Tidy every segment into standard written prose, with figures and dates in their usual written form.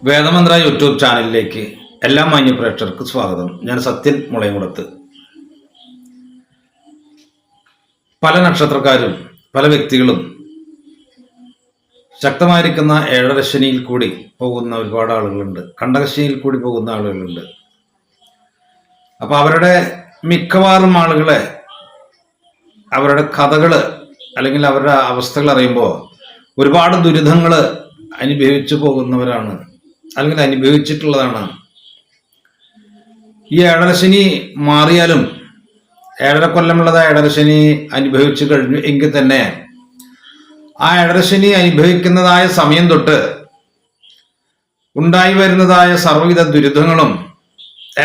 വേദമന്ത്ര YouTube ചാനലിലേക്ക് എല്ലാ മാന്യ പ്രേക്ഷകർക്ക് സ്വാഗതം. ഞാൻ സത്യൻ മുളയംകുളത്ത്. പല നക്ഷത്രക്കാരും പല വ്യക്തികളും ശക്തമായിരിക്കുന്ന ഏഴരശനിയിൽ കൂടി പോകുന്ന ഒരുപാട് ആളുകളുണ്ട്, കണ്ടകശനിയിൽ കൂടി പോകുന്ന ആളുകളുണ്ട്. അപ്പൊ അവരുടെ മിക്കവാറും ആളുകളെ അവരുടെ കഥകള് അല്ലെങ്കിൽ അവരുടെ അവസ്ഥകൾ അറിയുമ്പോൾ ഒരുപാട് ദുരിതങ്ങൾ അനുഭവിച്ചു പോകുന്നവരാണ്, അല്ലെങ്കിൽ അനുഭവിച്ചിട്ടുള്ളതാണ്. ഈ ഏഴരശനി മാറിയാലും 7.5 കൊല്ലമുള്ളത് ഏഴരശനി അനുഭവിച്ചു കഴിഞ്ഞു എങ്കിൽ തന്നെ ആ ഏഴരശനി അനുഭവിക്കുന്നതായ സമയം തൊട്ട് ഉണ്ടായി വരുന്നതായ സർവ്വവിധ ദുരിതങ്ങളും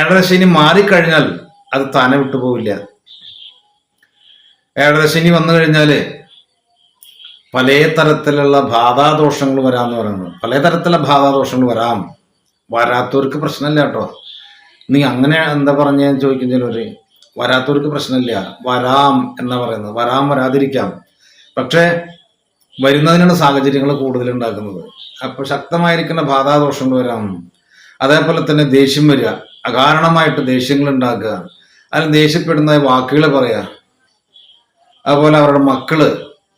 ഏഴരശനി മാറിക്കഴിഞ്ഞാൽ അത് താനെ വിട്ടുപോവില്ല. ഏഴരശനി വന്നു കഴിഞ്ഞാല് പല തരത്തിലുള്ള ബാധാദോഷങ്ങൾ വരാമെന്ന് പറയുന്നത്. പല തരത്തിലുള്ള ബാധാദോഷങ്ങൾ വരാം. വരാത്തവർക്ക് പ്രശ്നമില്ല കേട്ടോ. നീ അങ്ങനെ എന്താ പറഞ്ഞ ചോദിക്കും ചിലവര്. വരാത്തവർക്ക് പ്രശ്നമില്ല, വരാം എന്നാ പറയുന്നത്. വരാം, വരാതിരിക്കാം. പക്ഷെ വരുന്നതിനുള്ള സാഹചര്യങ്ങൾ കൂടുതൽ ഉണ്ടാക്കുന്നത്. അപ്പൊ ശക്തമായിരിക്കുന്ന ബാധാദോഷങ്ങൾ വരാം. അതേപോലെ തന്നെ ദേഷ്യം വരിക, അകാരണമായിട്ട് ദേഷ്യങ്ങൾ ഉണ്ടാക്കുക, അതിൽ ദേഷ്യപ്പെടുന്ന വാക്കുകൾ പറയുക. അതുപോലെ അവരുടെ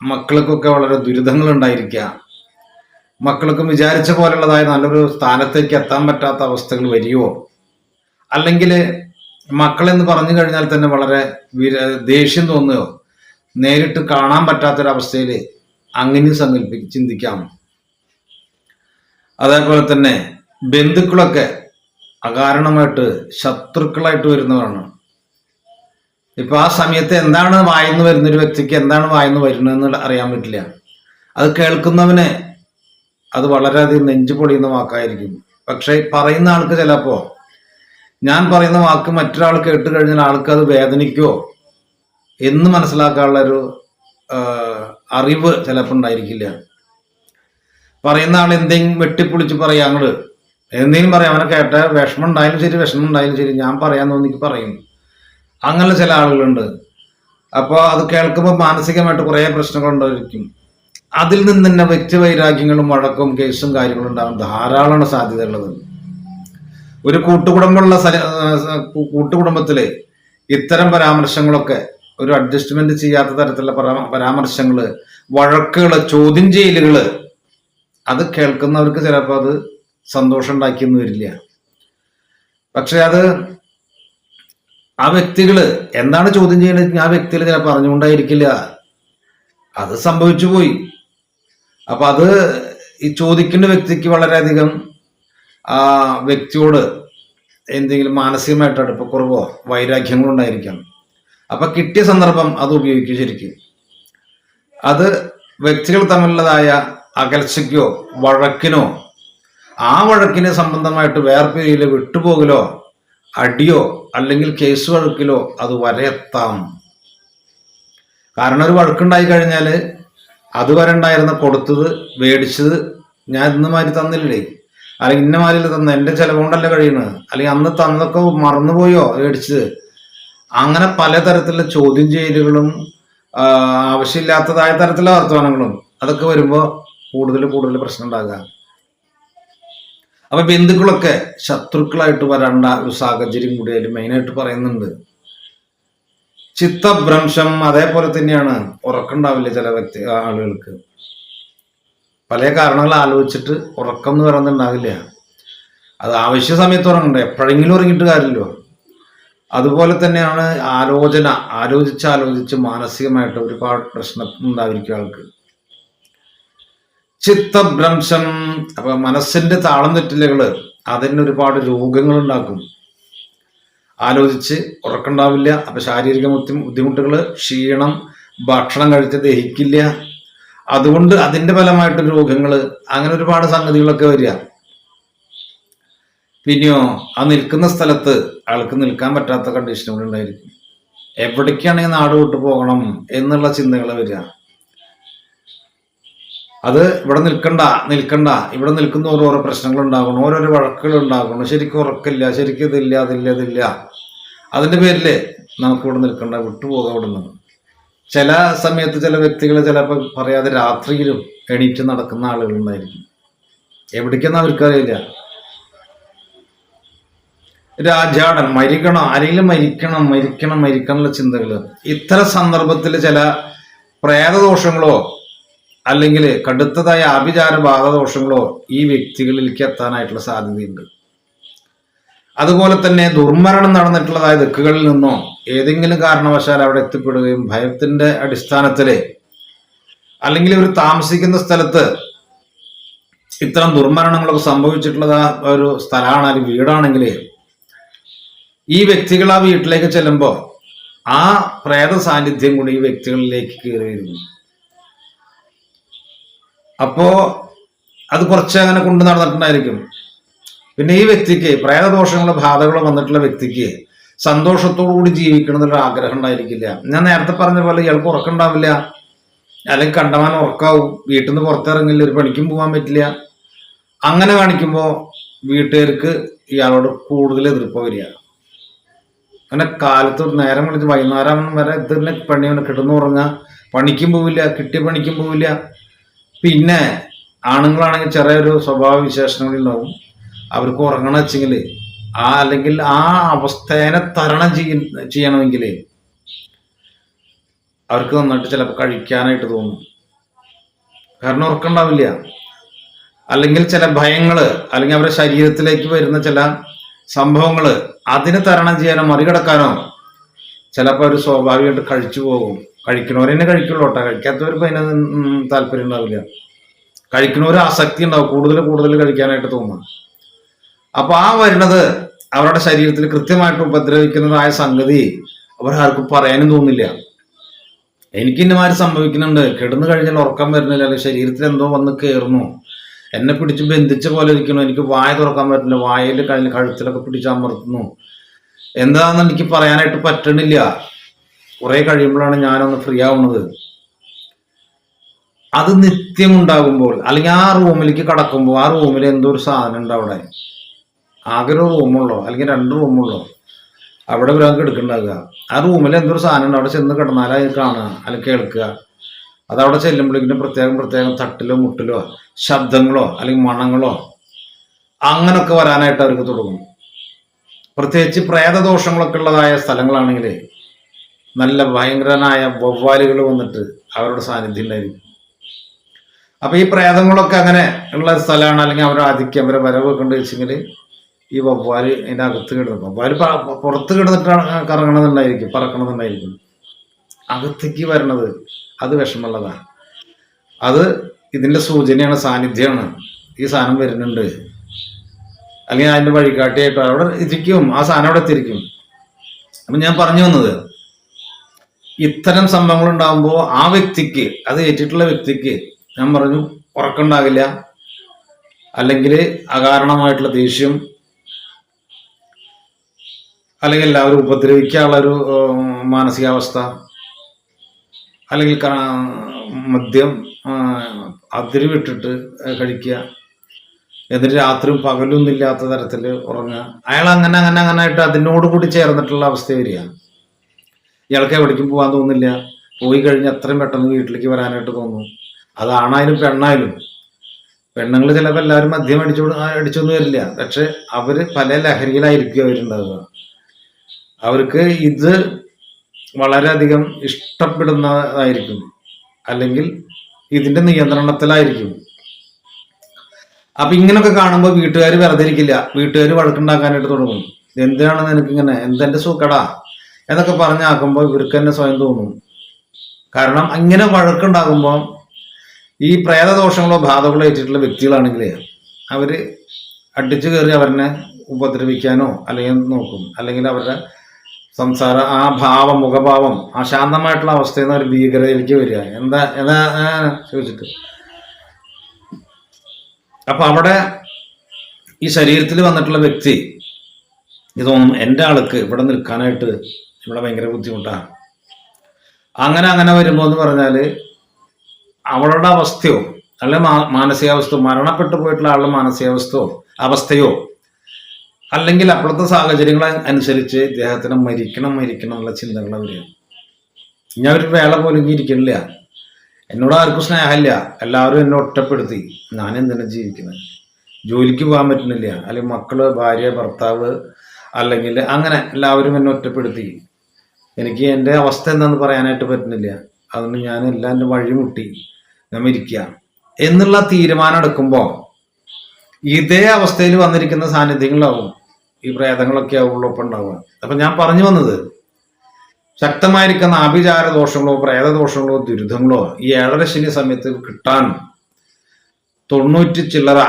മക്കൾക്കൊക്കെ വളരെ ദുരിതങ്ങൾ ഉണ്ടായിരിക്കുക. മക്കൾക്കും വിചാരിച്ച പോലുള്ളതായ നല്ലൊരു സ്ഥാനത്തേക്ക് എത്താൻ പറ്റാത്ത അവസ്ഥകൾ വരികയോ, അല്ലെങ്കിൽ മക്കളെന്ന് പറഞ്ഞു കഴിഞ്ഞാൽ തന്നെ വളരെ ദേഷ്യം തോന്നുകയോ, നേരിട്ട് കാണാൻ പറ്റാത്തൊരവസ്ഥയിൽ അങ്ങനെ ചിന്തിക്കാം. അതേപോലെ തന്നെ ബന്ധുക്കളൊക്കെ അകാരണമായിട്ട് ശത്രുക്കളായിട്ട് വരുന്നതാണ്. ഇപ്പൊ ആ സമയത്ത് എന്താണ് വായിന്ന് വരുന്നൊരു വ്യക്തിക്ക് എന്താണ് വായിന്ന് വരുന്നതെന്ന് അറിയാൻ പറ്റില്ല. അത് കേൾക്കുന്നവന് അത് വളരെയധികം നെഞ്ചു പൊളിയുന്ന വാക്കായിരിക്കും. പക്ഷെ പറയുന്ന ആൾക്ക് ചിലപ്പോ ഞാൻ പറയുന്ന വാക്ക് മറ്റൊരാൾ കേട്ട് കഴിഞ്ഞാൽ ആൾക്ക് അത് വേദനിക്കോ എന്ന് മനസ്സിലാക്കാനുള്ള ഒരു അറിവ് ചിലപ്പോൾ ഉണ്ടായിരിക്കില്ല. പറയുന്ന ആൾ എന്തെങ്കിലും വെട്ടിപ്പൊളിച്ച് പറയാ, അങ്ങോട്ട് എന്തെങ്കിലും പറയാം, അവനെ കേട്ട വിഷമം ഉണ്ടായാലും ശരി വിഷമം ഉണ്ടായാലും ശരി ഞാൻ പറയാൻ തോന്നിക്ക് പറയും. അങ്ങനെ ചില ആളുകളുണ്ട്. അപ്പോൾ അത് കേൾക്കുമ്പോൾ മാനസികമായിട്ട് കുറേ പ്രശ്നങ്ങൾ ഉണ്ടായിരിക്കും. അതിൽ നിന്ന് തന്നെ വ്യക്തിവൈരാഗ്യങ്ങളും വഴക്കും കേസും കാര്യങ്ങളും ഉണ്ടാകാൻ ധാരാളമാണ് സാധ്യത ഉള്ളത്. ഒരു കൂട്ടുകുടുംബത്തില് ഇത്തരം പരാമർശങ്ങളൊക്കെ, ഒരു അഡ്ജസ്റ്റ്മെന്റ് ചെയ്യാത്ത തരത്തിലുള്ള പരാമർശങ്ങള്, വഴക്കുകള്, ചോദ്യം ചെയ്യലുകള്, അത് കേൾക്കുന്നവർക്ക് ചിലപ്പോൾ അത് സന്തോഷം ഉണ്ടാക്കിയെന്ന് വരില്ല. പക്ഷെ അത് ആ വ്യക്തികള് എന്താണ് ചോദ്യം ചെയ്യണത് ആ വ്യക്തികൾ ചിലപ്പോൾ അറിഞ്ഞുകൊണ്ടായിരിക്കില്ല. അത് സംഭവിച്ചു പോയി. അപ്പൊ അത് ഈ ചോദിക്കുന്ന വ്യക്തിക്ക് വളരെയധികം ആ വ്യക്തിയോട് എന്തെങ്കിലും മാനസികമായിട്ട് അടുപ്പക്കുറവോ വൈരാഗ്യങ്ങളോ ഉണ്ടായിരിക്കാം. അപ്പൊ കിട്ടിയ സന്ദർഭം അത് ഉപയോഗിക്കും. ശരിക്കും അത് വ്യക്തികൾ തമ്മിലുള്ളതായ അകൽച്ചയ്ക്കോ വഴക്കിനോ, ആ വഴക്കിന് സംബന്ധമായിട്ട് വേർപിരിയിലോ വിട്ടുപോകലോ അടിയോ അല്ലെങ്കിൽ കേസ് വഴക്കിലോ അത് വരെ എത്താം. കാരണം ഒരു വഴക്കുണ്ടായി കഴിഞ്ഞാൽ അതുവരെ ഉണ്ടായിരുന്ന കൊടുത്തത് മേടിച്ചത് ഞാൻ ഇന്ന് മാതിരി തന്നില്ലേ, അല്ലെങ്കിൽ ഇന്ന മാതിരി തന്ന എൻ്റെ ചിലവുകൊണ്ടല്ല കഴിയണത്, അല്ലെങ്കിൽ അന്ന് തന്നതൊക്കെ മറന്നുപോയോ മേടിച്ചത്, അങ്ങനെ പലതരത്തിലുള്ള ചോദ്യം ചെയ്യലുകളും ആവശ്യമില്ലാത്തതായ തരത്തിലുള്ള വർത്തമാനങ്ങളും അതൊക്കെ വരുമ്പോൾ കൂടുതൽ പ്രശ്നം ഉണ്ടാകുക. അപ്പൊ ബന്ധുക്കളൊക്കെ ശത്രുക്കളായിട്ട് വരേണ്ട ഒരു സാഹചര്യം കൂടി അതിൽ മെയിനായിട്ട് പറയുന്നുണ്ട്. ചിത്തഭ്രംശം അതേപോലെ തന്നെയാണ്. ഉറക്കമുണ്ടാവില്ല ചില ആളുകൾക്ക്. പല കാരണങ്ങൾ ആലോചിച്ചിട്ട് ഉറക്കം എന്ന് പറയുന്നുണ്ടാവില്ല. അത് ആവശ്യ സമയത്ത് ഉറങ്ങണ്ടേ, എപ്പോഴെങ്കിലും ഉറങ്ങിയിട്ട് കാര്യമില്ലോ. അതുപോലെ തന്നെയാണ് ആലോചിച്ച് മാനസികമായിട്ട് ഒരുപാട് പ്രശ്നം ഉണ്ടായിരിക്കും ആൾക്ക്. ചിത്തഭ്രംശം, അപ്പൊ മനസ്സിന്റെ താളം തെറ്റിലുകള് അതിന് ഒരുപാട് രോഗങ്ങൾ ഉണ്ടാക്കും. ആലോചിച്ച് ഉറക്കണ്ടാവില്ല. അപ്പൊ ശാരീരിക ബുദ്ധിമുട്ടുകള്, ക്ഷീണം, ഭക്ഷണം കഴിച്ച് ദഹിക്കില്ല, അതുകൊണ്ട് അതിന്റെ ഫലമായിട്ട് രോഗങ്ങള്, അങ്ങനെ ഒരുപാട് സംഗതികളൊക്കെ വരിക. പിന്നെയോ ആ നിൽക്കുന്ന സ്ഥലത്ത് ആൾക്ക് നിൽക്കാൻ പറ്റാത്ത കണ്ടീഷനുകൾ ഉണ്ടായിരിക്കും. എവിടേക്കാണെങ്കിൽ നാട് വിട്ടു പോകണം എന്നുള്ള ചിന്തകൾ വരിക. അത് ഇവിടെ നിൽക്കണ്ട, ഇവിടെ നിൽക്കുന്ന ഓരോരോ പ്രശ്നങ്ങൾ ഉണ്ടാകണം, ഓരോരോ വഴക്കുകൾ ഉണ്ടാകണം, ശരിക്കും ഉറക്കില്ല, ശരിക്കും ഇതില്ല. അതിന്റെ പേരില് നമുക്ക് ഇവിടെ നിൽക്കണ്ട, വിട്ടുപോകാം ഇവിടെ നിന്ന്. ചില സമയത്ത് ചില വ്യക്തികൾ ചിലപ്പോൾ പറയാതെ രാത്രിയിലും എണീറ്റ് നടക്കുന്ന ആളുകൾ ഉണ്ടായിരിക്കും. എവിടേക്കെന്ന് അവർക്കറിയില്ല. രാജാടൻ മരിക്കണം, ആരെങ്കിലും മരിക്കണം മരിക്കണം മരിക്കണം എന്നുള്ള ചിന്തകൾ. ഇത്തരം സന്ദർഭത്തിൽ ചില പ്രേതദോഷങ്ങളോ അല്ലെങ്കിൽ കടുത്തതായ ആഭിചാര ബാധദോഷങ്ങളോ ഈ വ്യക്തികളിലേക്ക് എത്താനായിട്ടുള്ള സാധ്യതയുണ്ട്. അതുപോലെ തന്നെ ദുർമരണം നടന്നിട്ടുള്ളതായ ദിക്കുകളിൽ നിന്നോ ഏതെങ്കിലും കാരണവശാൽ അവിടെ എത്തിപ്പെടുകയും ഭയത്തിന്റെ അടിസ്ഥാനത്തില് അല്ലെങ്കിൽ ഇവർ താമസിക്കുന്ന സ്ഥലത്ത് ഇത്തരം ദുർമരണങ്ങളൊക്കെ സംഭവിച്ചിട്ടുള്ള ഒരു സ്ഥലമാണ്, അല്ലെങ്കിൽ വീടാണെങ്കിൽ ഈ വ്യക്തികൾ ആ വീട്ടിലേക്ക് ചെല്ലുമ്പോൾ ആ പ്രേത സാന്നിധ്യം കൂടി ഈ വ്യക്തികളിലേക്ക് കയറി വരുന്നു. അപ്പോ അത് കുറച്ച് അങ്ങനെ കൊണ്ടു നടന്നിട്ടുണ്ടായിരിക്കും. പിന്നെ ഈ വ്യക്തിക്ക് പ്രേതദോഷങ്ങളോ ബാധകളോ വന്നിട്ടുള്ള വ്യക്തിക്ക് സന്തോഷത്തോടു കൂടി ജീവിക്കണം എന്നുള്ള ആഗ്രഹം ഉണ്ടായിരിക്കില്ല. ഞാൻ നേരത്തെ പറഞ്ഞ പോലെ ഇയാൾക്ക് ഉറക്കമുണ്ടാവില്ല, അല്ലെങ്കിൽ കണ്ടമാനം ഉറക്കാവും, വീട്ടിൽ നിന്ന് പുറത്തിറങ്ങില്ല, ഒരു പണിക്കും പോകാൻ പറ്റില്ല. അങ്ങനെ കാണിക്കുമ്പോൾ വീട്ടുകാർക്ക് ഇയാളോട് കൂടുതൽ എതിർപ്പ് വരിക. അങ്ങനെ കാലത്ത് നേരം വിളിച്ച് വൈകുന്നേരം വരെ ഇത് തന്നെ പണിയാണ്, കിടന്നുറങ്ങുക, പണിക്കും പോവില്ല, കിട്ടിയ പണിക്കും പോവില്ല. പിന്നെ ആണുങ്ങളാണെങ്കിൽ ചെറിയൊരു സ്വഭാവ വിശേഷങ്ങളുണ്ടാവും. അവർക്ക് ഉറങ്ങണം വെച്ചെങ്കിൽ അല്ലെങ്കിൽ ആ അവസ്ഥേനെ തരണം ചെയ്യണമെങ്കിൽ അവർക്ക് നന്നായിട്ട് ചിലപ്പോൾ കഴിക്കാനായിട്ട് തോന്നും, കാരണം ഉറക്കമുണ്ടാവില്ല. അല്ലെങ്കിൽ ചില ഭയങ്ങള് അല്ലെങ്കിൽ അവരുടെ ശരീരത്തിലേക്ക് വരുന്ന ചില സംഭവങ്ങള് അതിനെ തരണം ചെയ്യാനോ മറികടക്കാനോ ചിലപ്പോൾ അവർ സ്വാഭാവികമായിട്ട് കഴിച്ചു പോകും. കഴിക്കണവരെന്നെ കഴിക്കുള്ളൂ കേട്ടോ, കഴിക്കാത്തവർക്ക് അതിന് താല്പര്യം ഉണ്ടാവില്ല. കഴിക്കണവർ ആസക്തി ഉണ്ടാവും, കൂടുതൽ കഴിക്കാനായിട്ട് തോന്നും. അപ്പൊ ആ വരുന്നത് അവരുടെ ശരീരത്തിൽ കൃത്യമായിട്ട് ഉപദ്രവിക്കുന്നതായ സംഗതി അവരാർക്കും പറയാനും തോന്നില്ല. എനിക്ക് ഇന്നമാര് സംഭവിക്കുന്നുണ്ട്, കിടന്നു കഴിഞ്ഞാൽ ഉറക്കം വരുന്നില്ല, അല്ലെങ്കിൽ ശരീരത്തിൽ എന്തോ വന്ന് കയറുന്നു, എന്നെ പിടിച്ച് ബന്ധിച്ച പോലെ ഇരിക്കുന്നു, എനിക്ക് വായ തുറക്കാൻ പറ്റില്ല, വായയിൽ കഴുത്തിലൊക്കെ പിടിച്ചമർത്തുന്നു, എന്താണെന്ന് എനിക്ക് പറയാനായിട്ട് പറ്റണില്ല. കുറെ കഴിയുമ്പോഴാണ് ഞാനൊന്ന് ഫ്രീ ആവുന്നത്. അത് നിത്യം ഉണ്ടാകുമ്പോൾ, അല്ലെങ്കിൽ ആ റൂമിലേക്ക് കടക്കുമ്പോൾ ആ റൂമിൽ എന്തോ ഒരു സാധനം ഉണ്ട് അവിടെ. ആകെ ഒരു റൂമുള്ളോ അല്ലെങ്കിൽ 2 റൂമുള്ളോ, അവിടെ ഒരാൾക്ക് എടുക്കണ്ടാകുക. ആ റൂമിൽ എന്തൊരു സാധനം ഉണ്ട്, അവിടെ ചെന്ന് കിടന്നാലും അത് കാണുക അല്ലെങ്കിൽ കേൾക്കുക. അതവിടെ ചെല്ലുമ്പോഴേക്കും പ്രത്യേകം തട്ടിലോ മുട്ടിലോ ശബ്ദങ്ങളോ അല്ലെങ്കിൽ മണങ്ങളോ അങ്ങനൊക്കെ വരാനായിട്ട് അവർക്ക് തുടങ്ങും. പ്രത്യേകിച്ച് പ്രേതദോഷങ്ങളൊക്കെ ഉള്ളതായ സ്ഥലങ്ങളാണെങ്കിൽ നല്ല ഭയങ്കരനായ വവ്വാലുകൾ വന്നിട്ട് അവരുടെ സാന്നിധ്യം ഉണ്ടായിരിക്കും. അപ്പൊ ഈ പ്രേതങ്ങളൊക്കെ അങ്ങനെ ഉള്ള സ്ഥലമാണ്, അല്ലെങ്കിൽ അവരുടെ ആധിക്യം അവരെ വരവ് കണ്ടു വെച്ചെങ്കിൽ ഈ വവ്വാല് അതിൻ്റെ അകത്ത് കിടന്നു, വവ്വാല് പുറത്ത് കിടന്നിട്ടാണ് കറങ്ങണമെന്നുണ്ടായിരിക്കും, പറക്കണമെന്നുണ്ടായിരിക്കും. അകത്തേക്ക് വരണത് അത് വിഷമുള്ളതാണ്. അത് ഇതിന്റെ സൂചനയാണ്, സാന്നിധ്യമാണ്. ഈ സാധനം വരുന്നുണ്ട്, അല്ലെങ്കിൽ അതിന്റെ വഴികാട്ടിയായിട്ട് അവിടെ ഇരിക്കും, ആ സാധനം അവിടെ എത്തിയിരിക്കും. അപ്പൊ ഞാൻ പറഞ്ഞു വന്നത്, ഇത്തരം സംഭവങ്ങൾ ഉണ്ടാകുമ്പോൾ ആ വ്യക്തിക്ക്, അത് ഏറ്റിട്ടുള്ള വ്യക്തിക്ക് ഞാൻ പറഞ്ഞു ഉറക്കമുണ്ടാകില്ല, അല്ലെങ്കിൽ അകാരണമായിട്ടുള്ള ദേഷ്യം, അല്ലെങ്കിൽ എല്ലാവരും ഉപദ്രവിക്കാനുള്ളൊരു മാനസികാവസ്ഥ, അല്ലെങ്കിൽ മദ്യം അതിര് വിട്ടിട്ട് കഴിക്കുക, എന്നിട്ട് രാത്രിയും പകലൊന്നും ഇല്ലാത്ത തരത്തിൽ ഉറങ്ങുക. അയാൾ അങ്ങനെ ആയിട്ട് അതിനോട് കൂടി ചേർന്നിട്ടുള്ള അവസ്ഥ വരിക. ഇയാൾക്ക് എവിടേക്കും പോകാൻ തോന്നില്ല, പോയി കഴിഞ്ഞാൽ എത്രയും പെട്ടെന്ന് വീട്ടിലേക്ക് വരാനായിട്ട് തോന്നും. അതാണായാലും പെണ്ണായാലും. പെണ്ണുങ്ങൾ ചിലപ്പോൾ എല്ലാവരും മദ്യം അടിച്ചൊന്നും വരില്ല, പക്ഷെ അവര് പല ലഹരിയിലായിരിക്കും അവരുണ്ടാവുക. അവർക്ക് ഇത് വളരെയധികം ഇഷ്ടപ്പെടുന്നതായിരിക്കും, അല്ലെങ്കിൽ ഇതിന്റെ നിയന്ത്രണത്തിലായിരിക്കും. അപ്പൊ ഇങ്ങനൊക്കെ കാണുമ്പോൾ വീട്ടുകാർ വെറുതെ ഇരിക്കില്ല, വീട്ടുകാർ വഴക്കുണ്ടാക്കാനായിട്ട് തുടങ്ങും. എന്തിനാണ് നിനക്കിങ്ങനെ, എന്തെന്റെ സുഖടാ എന്നൊക്കെ പറഞ്ഞാക്കുമ്പോൾ ഇവർക്ക് തന്നെ സ്വയം തോന്നും. കാരണം അങ്ങനെ വഴക്കുണ്ടാകുമ്പോൾ ഈ പ്രേതദോഷങ്ങളോ ബാധകളോ ഏറ്റിട്ടുള്ള വ്യക്തികളാണെങ്കിൽ അവര് അടിച്ചു കയറി അവരെ ഉപദ്രവിക്കാനോ അല്ലെങ്കിൽ നോക്കും, അല്ലെങ്കിൽ അവരുടെ സംസാരം, ആ ഭാവം, മുഖഭാവം, ആ ശാന്തമായിട്ടുള്ള അവസ്ഥയിൽ നിന്ന് ഒരു ഭീകരതയിലേക്ക് വരിക. എന്താ ചോദിച്ചിട്ട് അപ്പൊ അവിടെ ഈ ശരീരത്തിൽ വന്നിട്ടുള്ള വ്യക്തി ഇതൊന്നും എൻ്റെ ആൾക്ക് ഇവിടെ നിൽക്കാനായിട്ട് ഇവിടെ ഭയങ്കര ബുദ്ധിമുട്ടാണ്. അങ്ങനെ വരുമ്പോൾ എന്ന് പറഞ്ഞാല് അവളുടെ അവസ്ഥയോ അല്ലെ മാനസികാവസ്ഥയോ, മരണപ്പെട്ടു പോയിട്ടുള്ള ആളുടെ അവസ്ഥയോ അല്ലെങ്കിൽ അപ്പോഴത്തെ സാഹചര്യങ്ങൾ അനുസരിച്ച് ഇദ്ദേഹത്തിന് മരിക്കണം എന്നുള്ള ചിന്തകൾ വരികയാണ്. ഞാൻ ഒരു വേള പോലും ഇരിക്കണില്ല, എന്നോട് ആർക്കും സ്നേഹമില്ല, എല്ലാവരും എന്നെ ഒറ്റപ്പെടുത്തി, ഞാൻ എന്തിനാ ജീവിക്കുന്നത്, ജോലിക്ക് പോകാൻ പറ്റുന്നില്ല, അല്ലെങ്കിൽ മക്കള്, ഭാര്യ, ഭർത്താവ്, അല്ലെങ്കിൽ അങ്ങനെ എല്ലാവരും എന്നെ ഒറ്റപ്പെടുത്തി. എനിക്ക് എൻ്റെ അവസ്ഥ എന്താണെന്ന് പറയാനായിട്ട് പറ്റുന്നില്ല. അതുകൊണ്ട് ഞാൻ എല്ലാം എൻ്റെ വഴിമുട്ടി ഞാൻ മരിക്കുക എന്നുള്ള തീരുമാനം എടുക്കുമ്പോൾ ഇതേ അവസ്ഥയിൽ വന്നിരിക്കുന്ന സാന്നിധ്യങ്ങളാവും ഈ പ്രേതങ്ങളൊക്കെ ആവുള്ളൂ ഒപ്പം ഉണ്ടാവുക. അപ്പൊ ഞാൻ പറഞ്ഞു വന്നത്, ശക്തമായിരിക്കുന്ന ആഭിചാര ദോഷങ്ങളോ പ്രേതദോഷങ്ങളോ ദുരിതങ്ങളോ ഈ 7.5 ശനി സമയത്ത് കിട്ടാൻ 90%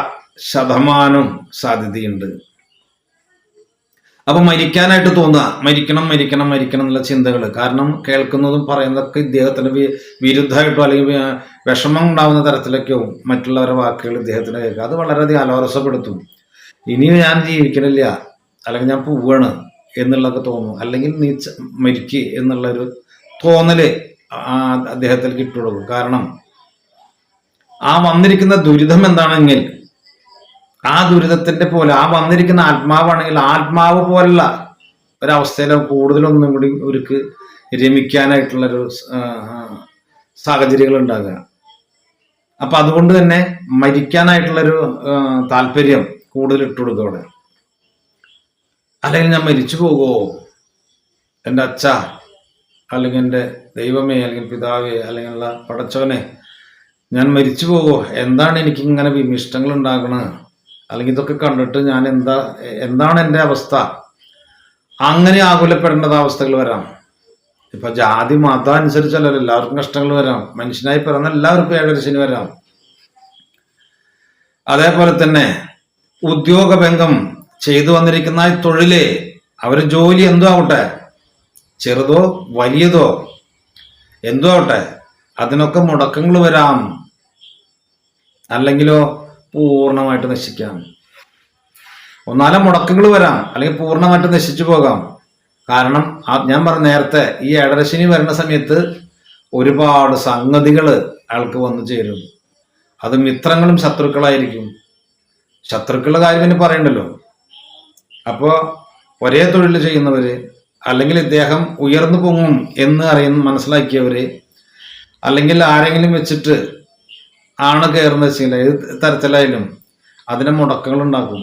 സാധ്യതയുണ്ട്. അപ്പൊ മരിക്കാനായിട്ട് തോന്നുക, മരിക്കണം മരിക്കണം മരിക്കണം എന്നുള്ള ചിന്തകൾ. കാരണം കേൾക്കുന്നതും പറയുന്നതൊക്കെ ഇദ്ദേഹത്തിന് വിരുദ്ധമായിട്ടോ അല്ലെങ്കിൽ വിഷമം ഉണ്ടാകുന്ന തരത്തിലൊക്കെയും മറ്റുള്ളവരുടെ വാക്കുകൾ ഇദ്ദേഹത്തിന് കേൾക്കുക. അത് വളരെയധികം അലോരസപ്പെടുത്തും. ഇനിയും ഞാൻ ജീവിക്കണില്ല, അല്ലെങ്കിൽ ഞാൻ പോവുകയാണ് എന്നുള്ളതൊക്കെ തോന്നും. അല്ലെങ്കിൽ നീ മരിക്കുക എന്നുള്ളൊരു തോന്നല് അദ്ദേഹത്തിലേക്ക് ഇട്ടുകൊടുക്കും. കാരണം ആ വന്നിരിക്കുന്ന ദുരിതം എന്താണെങ്കിൽ ആ ദുരിതത്തിന്റെ പോലെ ആ വന്നിരിക്കുന്ന ആത്മാവാണെങ്കിൽ ആത്മാവ് പോലുള്ള ഒരവസ്ഥയിലും കൂടുതലൊന്നും കൂടി അവർക്ക് രമിക്കാനായിട്ടുള്ളൊരു സാഹചര്യങ്ങൾ ഉണ്ടാകുക. അപ്പൊ അതുകൊണ്ട് തന്നെ മരിക്കാനായിട്ടുള്ളൊരു താല്പര്യം കൂടുതൽ ഇട്ടുകൊടുക്കുക അവിടെ. അല്ലെങ്കിൽ ഞാൻ മരിച്ചു പോകുമോ, എൻ്റെ അച്ഛ അല്ലെങ്കിൽ എൻ്റെ ദൈവമേ അല്ലെങ്കിൽ പിതാവേ അല്ലെങ്കിൽ പടച്ചവനെ ഞാൻ മരിച്ചു പോകുമോ, എന്താണ് എനിക്ക് ഇങ്ങനെ വിമിഷ്ടങ്ങൾ ഉണ്ടാകണത്, അല്ലെങ്കിൽ ഇതൊക്കെ കണ്ടിട്ട് ഞാൻ എന്താണ് എൻ്റെ അവസ്ഥ, അങ്ങനെ ആകുലപ്പെടേണ്ടത് അവസ്ഥകൾ വരാം. ഇപ്പൊ ജാതി മതം അനുസരിച്ചല്ലല്ലോ എല്ലാവർക്കും കഷ്ടങ്ങൾ വരാം. മനുഷ്യനായി പിറന്ന എല്ലാവർക്കും 7.5 ശനി വരാം. അതേപോലെ തന്നെ ഉദ്യോഗഭംഗം ചെയ്തു വന്നിരിക്കുന്ന തൊഴില്, അവര് ജോലി എന്തോ ആവട്ടെ, ചെറുതോ വലിയതോ എന്തോ ആവട്ടെ, അതിനൊക്കെ മുടക്കങ്ങൾ വരാം. അല്ലെങ്കിലോ പൂർണ്ണമായിട്ട് നശിക്കാം. ഒന്നാലും മുടക്കങ്ങൾ വരാം, അല്ലെങ്കിൽ പൂർണ്ണമായിട്ട് നശിച്ചു പോകാം. കാരണം ഞാൻ പറഞ്ഞ നേരത്തെ ഈ 7.5 ശനി വരുന്ന സമയത്ത് ഒരുപാട് സംഗതികൾ അയാൾക്ക് വന്നു ചേരും. അത് മിത്രങ്ങളും ശത്രുക്കളായിരിക്കും. ശത്രുക്കളുടെ കാര്യം പിന്നെ പറയണ്ടല്ലോ. അപ്പോൾ ഒരേ തൊഴിൽ ചെയ്യുന്നവര്, അല്ലെങ്കിൽ ഇദ്ദേഹം ഉയർന്നു പൊങ്ങും എന്ന് മനസ്സിലാക്കിയവര്, അല്ലെങ്കിൽ ആരെങ്കിലും വെച്ചിട്ട് ആണ് കയറുന്ന വെച്ചാൽ ഏത് തരത്തിലായാലും അതിനെ മുടക്കങ്ങൾ ഉണ്ടാക്കും.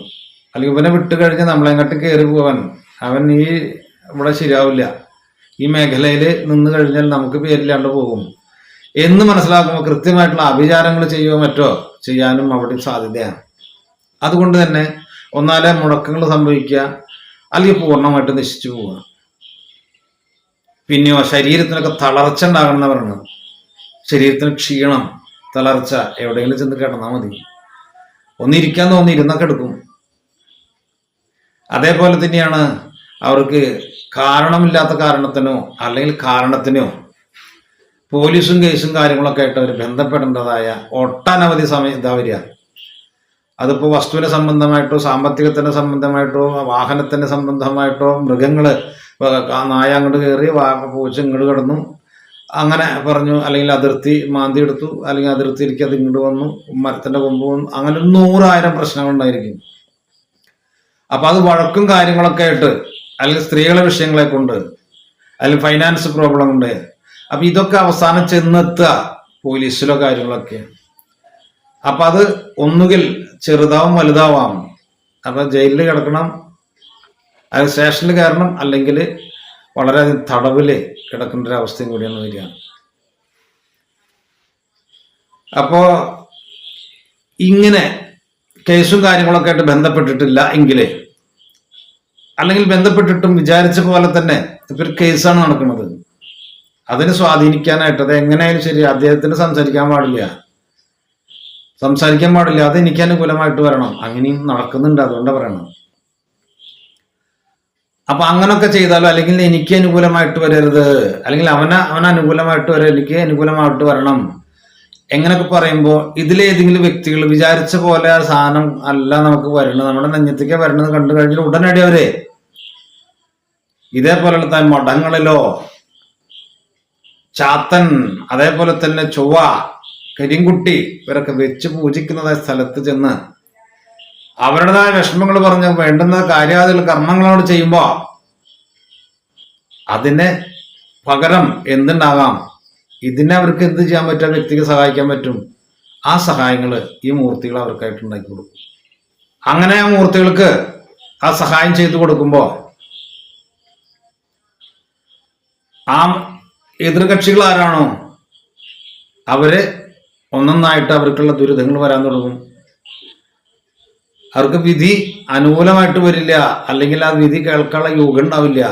അല്ലെങ്കിൽ ഇവനെ വിട്ട് കഴിഞ്ഞ് നമ്മളെങ്ങോട്ട് കയറി പോകാൻ അവൻ ഇവിടെ ശരിയാവില്ല, ഈ മേഖലയിൽ നിന്ന് കഴിഞ്ഞാൽ നമുക്ക് പേരില്ലാണ്ട് പോകും എന്ന് മനസ്സിലാക്കുമ്പോൾ കൃത്യമായിട്ടുള്ള അഭിചാരങ്ങൾ ചെയ്യുകയോ മറ്റോ ചെയ്യാനും അവിടെ സാധ്യതയാണ്. അതുകൊണ്ട് തന്നെ ഒന്നാലെ മുടക്കങ്ങൾ സംഭവിക്കുക, അല്ലെങ്കിൽ പൂർണ്ണമായിട്ട് നശിച്ചു പോവുക. പിന്നെയോ ശരീരത്തിനൊക്കെ തളർച്ച ഉണ്ടാകണമെന്ന്, ശരീരത്തിന് ക്ഷീണം, തളർച്ച, എവിടെയെങ്കിലും ചെന്ന് കിടന്നാൽ മതി, ഒന്നിരിക്കാൻ തോന്നി ഇരുന്നൊക്കെ എടുക്കും. അതേപോലെ തന്നെയാണ് അവർക്ക് കാരണമില്ലാത്ത കാരണത്തിനോ അല്ലെങ്കിൽ കാരണത്തിനോ പോലീസും കേസും കാര്യങ്ങളൊക്കെ ആയിട്ട് അവർ ബന്ധപ്പെടേണ്ടതായ ഒട്ടനവധി ഇതാ വരിക. അതിപ്പോ വസ്തുവിനെ സംബന്ധമായിട്ടോ സാമ്പത്തികത്തിന്റെ സംബന്ധമായിട്ടോ വാഹനത്തിന്റെ സംബന്ധമായിട്ടോ മൃഗങ്ങള് നായ അങ്ങോട്ട് കയറി പൂച്ച ഇങ്ങോട്ട് കിടന്നു അങ്ങനെ പറഞ്ഞു, അല്ലെങ്കിൽ അതിർത്തി മാന്തി എടുത്തു, അല്ലെങ്കിൽ അതിർത്തിയിലേക്ക് അത് ഇങ്ങോട്ട് വന്നു, മരത്തിന്റെ കൊമ്പ് വന്നു, അങ്ങനെ 100,000 പ്രശ്നങ്ങൾ ഉണ്ടായിരിക്കും. അപ്പൊ അത് വഴക്കും കാര്യങ്ങളൊക്കെ ആയിട്ട്, അല്ലെങ്കിൽ സ്ത്രീകളെ വിഷയങ്ങളെ കൊണ്ട്, അല്ലെങ്കിൽ ഫൈനാൻസ് പ്രോബ്ലം ഉണ്ട്. അപ്പൊ ഇതൊക്കെ അവസാനം ചെന്നെത്തുക പോലീസിലോ കാര്യങ്ങളൊക്കെ. അപ്പൊ അത് ഒന്നുകിൽ ചെറുതാവും വലുതാവാം. അപ്പൊ ജയിലിൽ കിടക്കണം, അത് സ്റ്റേഷനിൽ കയറണം, അല്ലെങ്കിൽ വളരെയധികം തടവില് കിടക്കേണ്ട ഒരു അവസ്ഥയും കൂടിയാണ് വരിക. അപ്പോ ഇങ്ങനെ കേസും കാര്യങ്ങളൊക്കെ ആയിട്ട് ബന്ധപ്പെട്ടിട്ടില്ല എങ്കിലേ, അല്ലെങ്കിൽ ബന്ധപ്പെട്ടിട്ടും വിചാരിച്ച പോലെ തന്നെ ഇപ്പൊ ഒരു കേസാണ് നടക്കുന്നത്, അതിനെ സ്വാധീനിക്കാനായിട്ട് അത് എങ്ങനെയായാലും ശരി അദ്ദേഹത്തിന് സംസാരിക്കാൻ പാടില്ല, അത് എനിക്ക് അനുകൂലമായിട്ട് വരണം, അങ്ങനെയും നടക്കുന്നുണ്ട്, അതുകൊണ്ട് പറയണം. അപ്പൊ അങ്ങനൊക്കെ ചെയ്താലോ, അല്ലെങ്കിൽ എനിക്ക് അനുകൂലമായിട്ട് വരരുത്, അല്ലെങ്കിൽ അവന് അനുകൂലമായിട്ട് വരാം, എനിക്ക് അനുകൂലമായിട്ട് വരണം, എങ്ങനൊക്കെ പറയുമ്പോൾ ഇതിലേതെങ്കിലും വ്യക്തികൾ വിചാരിച്ച പോലെ ആ സാധനം അല്ല നമുക്ക് വരണം, നമ്മുടെ നെഞ്ഞത്തേക്ക് വരണമെന്ന് കണ്ടു കഴിഞ്ഞാൽ ഉടനടി അവരെ ഇതേപോലെയുള്ള മഠങ്ങളിലോ ചാത്തൻ, അതേപോലെ തന്നെ ചൊവ്വ, കരിങ്കുട്ടി ഇവരൊക്കെ വെച്ച് പൂജിക്കുന്നതായ സ്ഥലത്ത് ചെന്ന് അവരുടേതായ വിഷമങ്ങൾ പറഞ്ഞ് വേണ്ടുന്ന കാര്യാദികൾ കർമ്മങ്ങളോട് ചെയ്യുമ്പോ അതിനെ പകരം എന്തുണ്ടാകാം, ഇതിനെ അവർക്ക് എന്ത് ചെയ്യാൻ പറ്റും, വ്യക്തിക്ക് സഹായിക്കാൻ പറ്റും. ആ സഹായങ്ങൾ ഈ മൂർത്തികൾ അവർക്കായിട്ട് ഉണ്ടാക്കി കൊടുക്കും. അങ്ങനെ ആ മൂർത്തികൾക്ക് ആ സഹായം ചെയ്തു കൊടുക്കുമ്പോൾ ആ എതിർകക്ഷികൾ ആരാണോ അവര് ഒന്നൊന്നായിട്ട് അവർക്കുള്ള ദുരിതങ്ങൾ വരാൻ തുടങ്ങും. അവർക്ക് വിധി അനുകൂലമായിട്ട് വരില്ല, അല്ലെങ്കിൽ ആ വിധി കേൾക്കാനുള്ള യോഗം ഉണ്ടാവില്ല,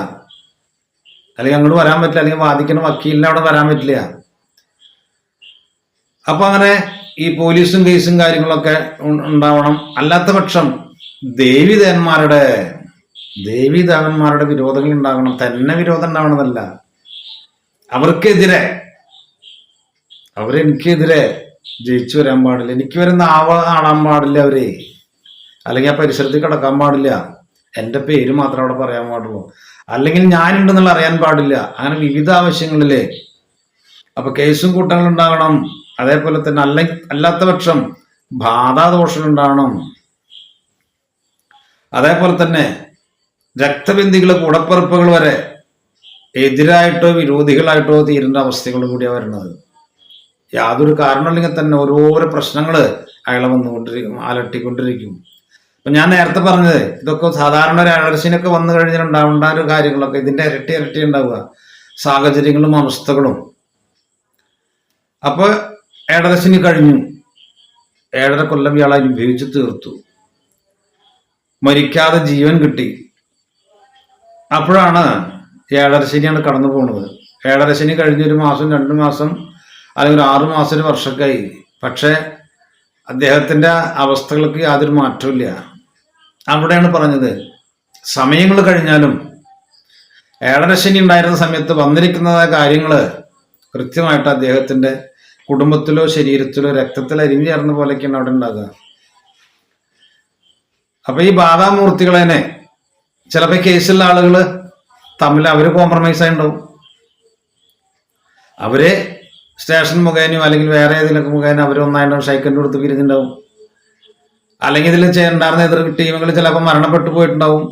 അല്ലെങ്കിൽ അങ്ങോട്ട് വരാൻ പറ്റില്ല, അല്ലെങ്കിൽ വാദിക്കുന്ന വക്കീലിന് അവിടെ വരാൻ പറ്റില്ല. അപ്പൊ അങ്ങനെ ഈ പോലീസും കേസും കാര്യങ്ങളൊക്കെ ഉണ്ടാവണം. അല്ലാത്ത പക്ഷം ദേവീദേവന്മാരുടെ വിരോധങ്ങൾ ഉണ്ടാകണം. തന്നെ വിരോധം ഉണ്ടാവണമെന്നല്ല, അവർക്കെതിരെ അവരെനിക്കെതിരെ ജയിച്ചു വരാൻ പാടില്ല, എനിക്ക് വരുന്ന ആടാൻ പാടില്ല അവരെ, അല്ലെങ്കിൽ ആ പരിസരത്ത് കിടക്കാൻ പാടില്ല, എൻ്റെ പേര് മാത്രം അവിടെ പറയാൻ പാടുള്ളൂ, അല്ലെങ്കിൽ ഞാനുണ്ടെന്നുള്ള അറിയാൻ പാടില്ല. അങ്ങനെ വിവിധ ആവശ്യങ്ങളില് അപ്പൊ കേസും കൂട്ടങ്ങൾ ഉണ്ടാകണം. അതേപോലെ തന്നെ അല്ലാത്ത പക്ഷം ബാധാദോഷങ്ങൾ ഉണ്ടാകണം. അതേപോലെ തന്നെ രക്തബന്ധികള് കൂടപ്പിറപ്പുകൾ വരെ എതിരായിട്ടോ വിരോധികളായിട്ടോ തീരേണ്ട അവസ്ഥകളും കൂടിയാണ് വരുന്നത്. യാതൊരു കാരണമില്ലെങ്കിൽ തന്നെ ഓരോരോ പ്രശ്നങ്ങള് അയാളെ അലട്ടിക്കൊണ്ടിരിക്കും. അപ്പൊ ഞാൻ നേരത്തെ പറഞ്ഞത് ഇതൊക്കെ സാധാരണ ഒരു അലർച്ചിനൊക്കെ വന്നു കഴിഞ്ഞാൽ ഉണ്ടാവേണ്ട ഒരു കാര്യങ്ങളൊക്കെ ഇതിന്റെ ഇരട്ടി ഉണ്ടാവുക, സാഹചര്യങ്ങളും അവസ്ഥകളും. അപ്പൊ ഏഴരശനി കഴിഞ്ഞു, 7.5 കൊല്ലം ഇയാൾ അനുഭവിച്ച് തീർത്തു, മരിക്കാതെ ജീവൻ കിട്ടി. അപ്പോഴാണ് ഏഴരശനിയാണ് കടന്നു പോകുന്നത്. ഏഴരശനി കഴിഞ്ഞ് 1 മാസം 2 മാസം അല്ലെങ്കിൽ 6 മാസം 1 വർഷമൊക്കെയായി. പക്ഷെ അദ്ദേഹത്തിന്റെ അവസ്ഥകൾക്ക് യാതൊരു മാറ്റവും ഇല്ല. അവിടെയാണ് പറഞ്ഞത്, സമയങ്ങൾ കഴിഞ്ഞാലും ഏഴരശനി ഉണ്ടായിരുന്ന സമയത്ത് വന്നിരിക്കുന്നതായ കാര്യങ്ങള് കൃത്യമായിട്ട് അദ്ദേഹത്തിന്റെ കുടുംബത്തിലോ ശരീരത്തിലോ രക്തത്തിൽ അരിഞ്ഞു ചേർന്ന പോലെയൊക്കെയാണ് അവിടെ ഉണ്ടാകുക. അപ്പൊ ഈ ബാധാമൂർത്തികളെ ചിലപ്പോ കേസുള്ള ആളുകള് തമ്മിൽ അവര് കോംപ്രമൈസ് ആയിട്ടുണ്ടാവും. അവര് സ്റ്റേഷൻ മുഖേനയോ അല്ലെങ്കിൽ വേറെ ഏതെങ്കിലും മുഖേന അവർ ഒന്നായിട്ടും ഷൈക്കൻ്റെ കൊടുത്ത് പിരിഞ്ഞിട്ടുണ്ടാവും. അല്ലെങ്കിൽ ഇതിൽ ഉണ്ടായിരുന്ന എതിർ ടീമുകൾ ചിലപ്പോൾ മരണപ്പെട്ടു പോയിട്ടുണ്ടാവും.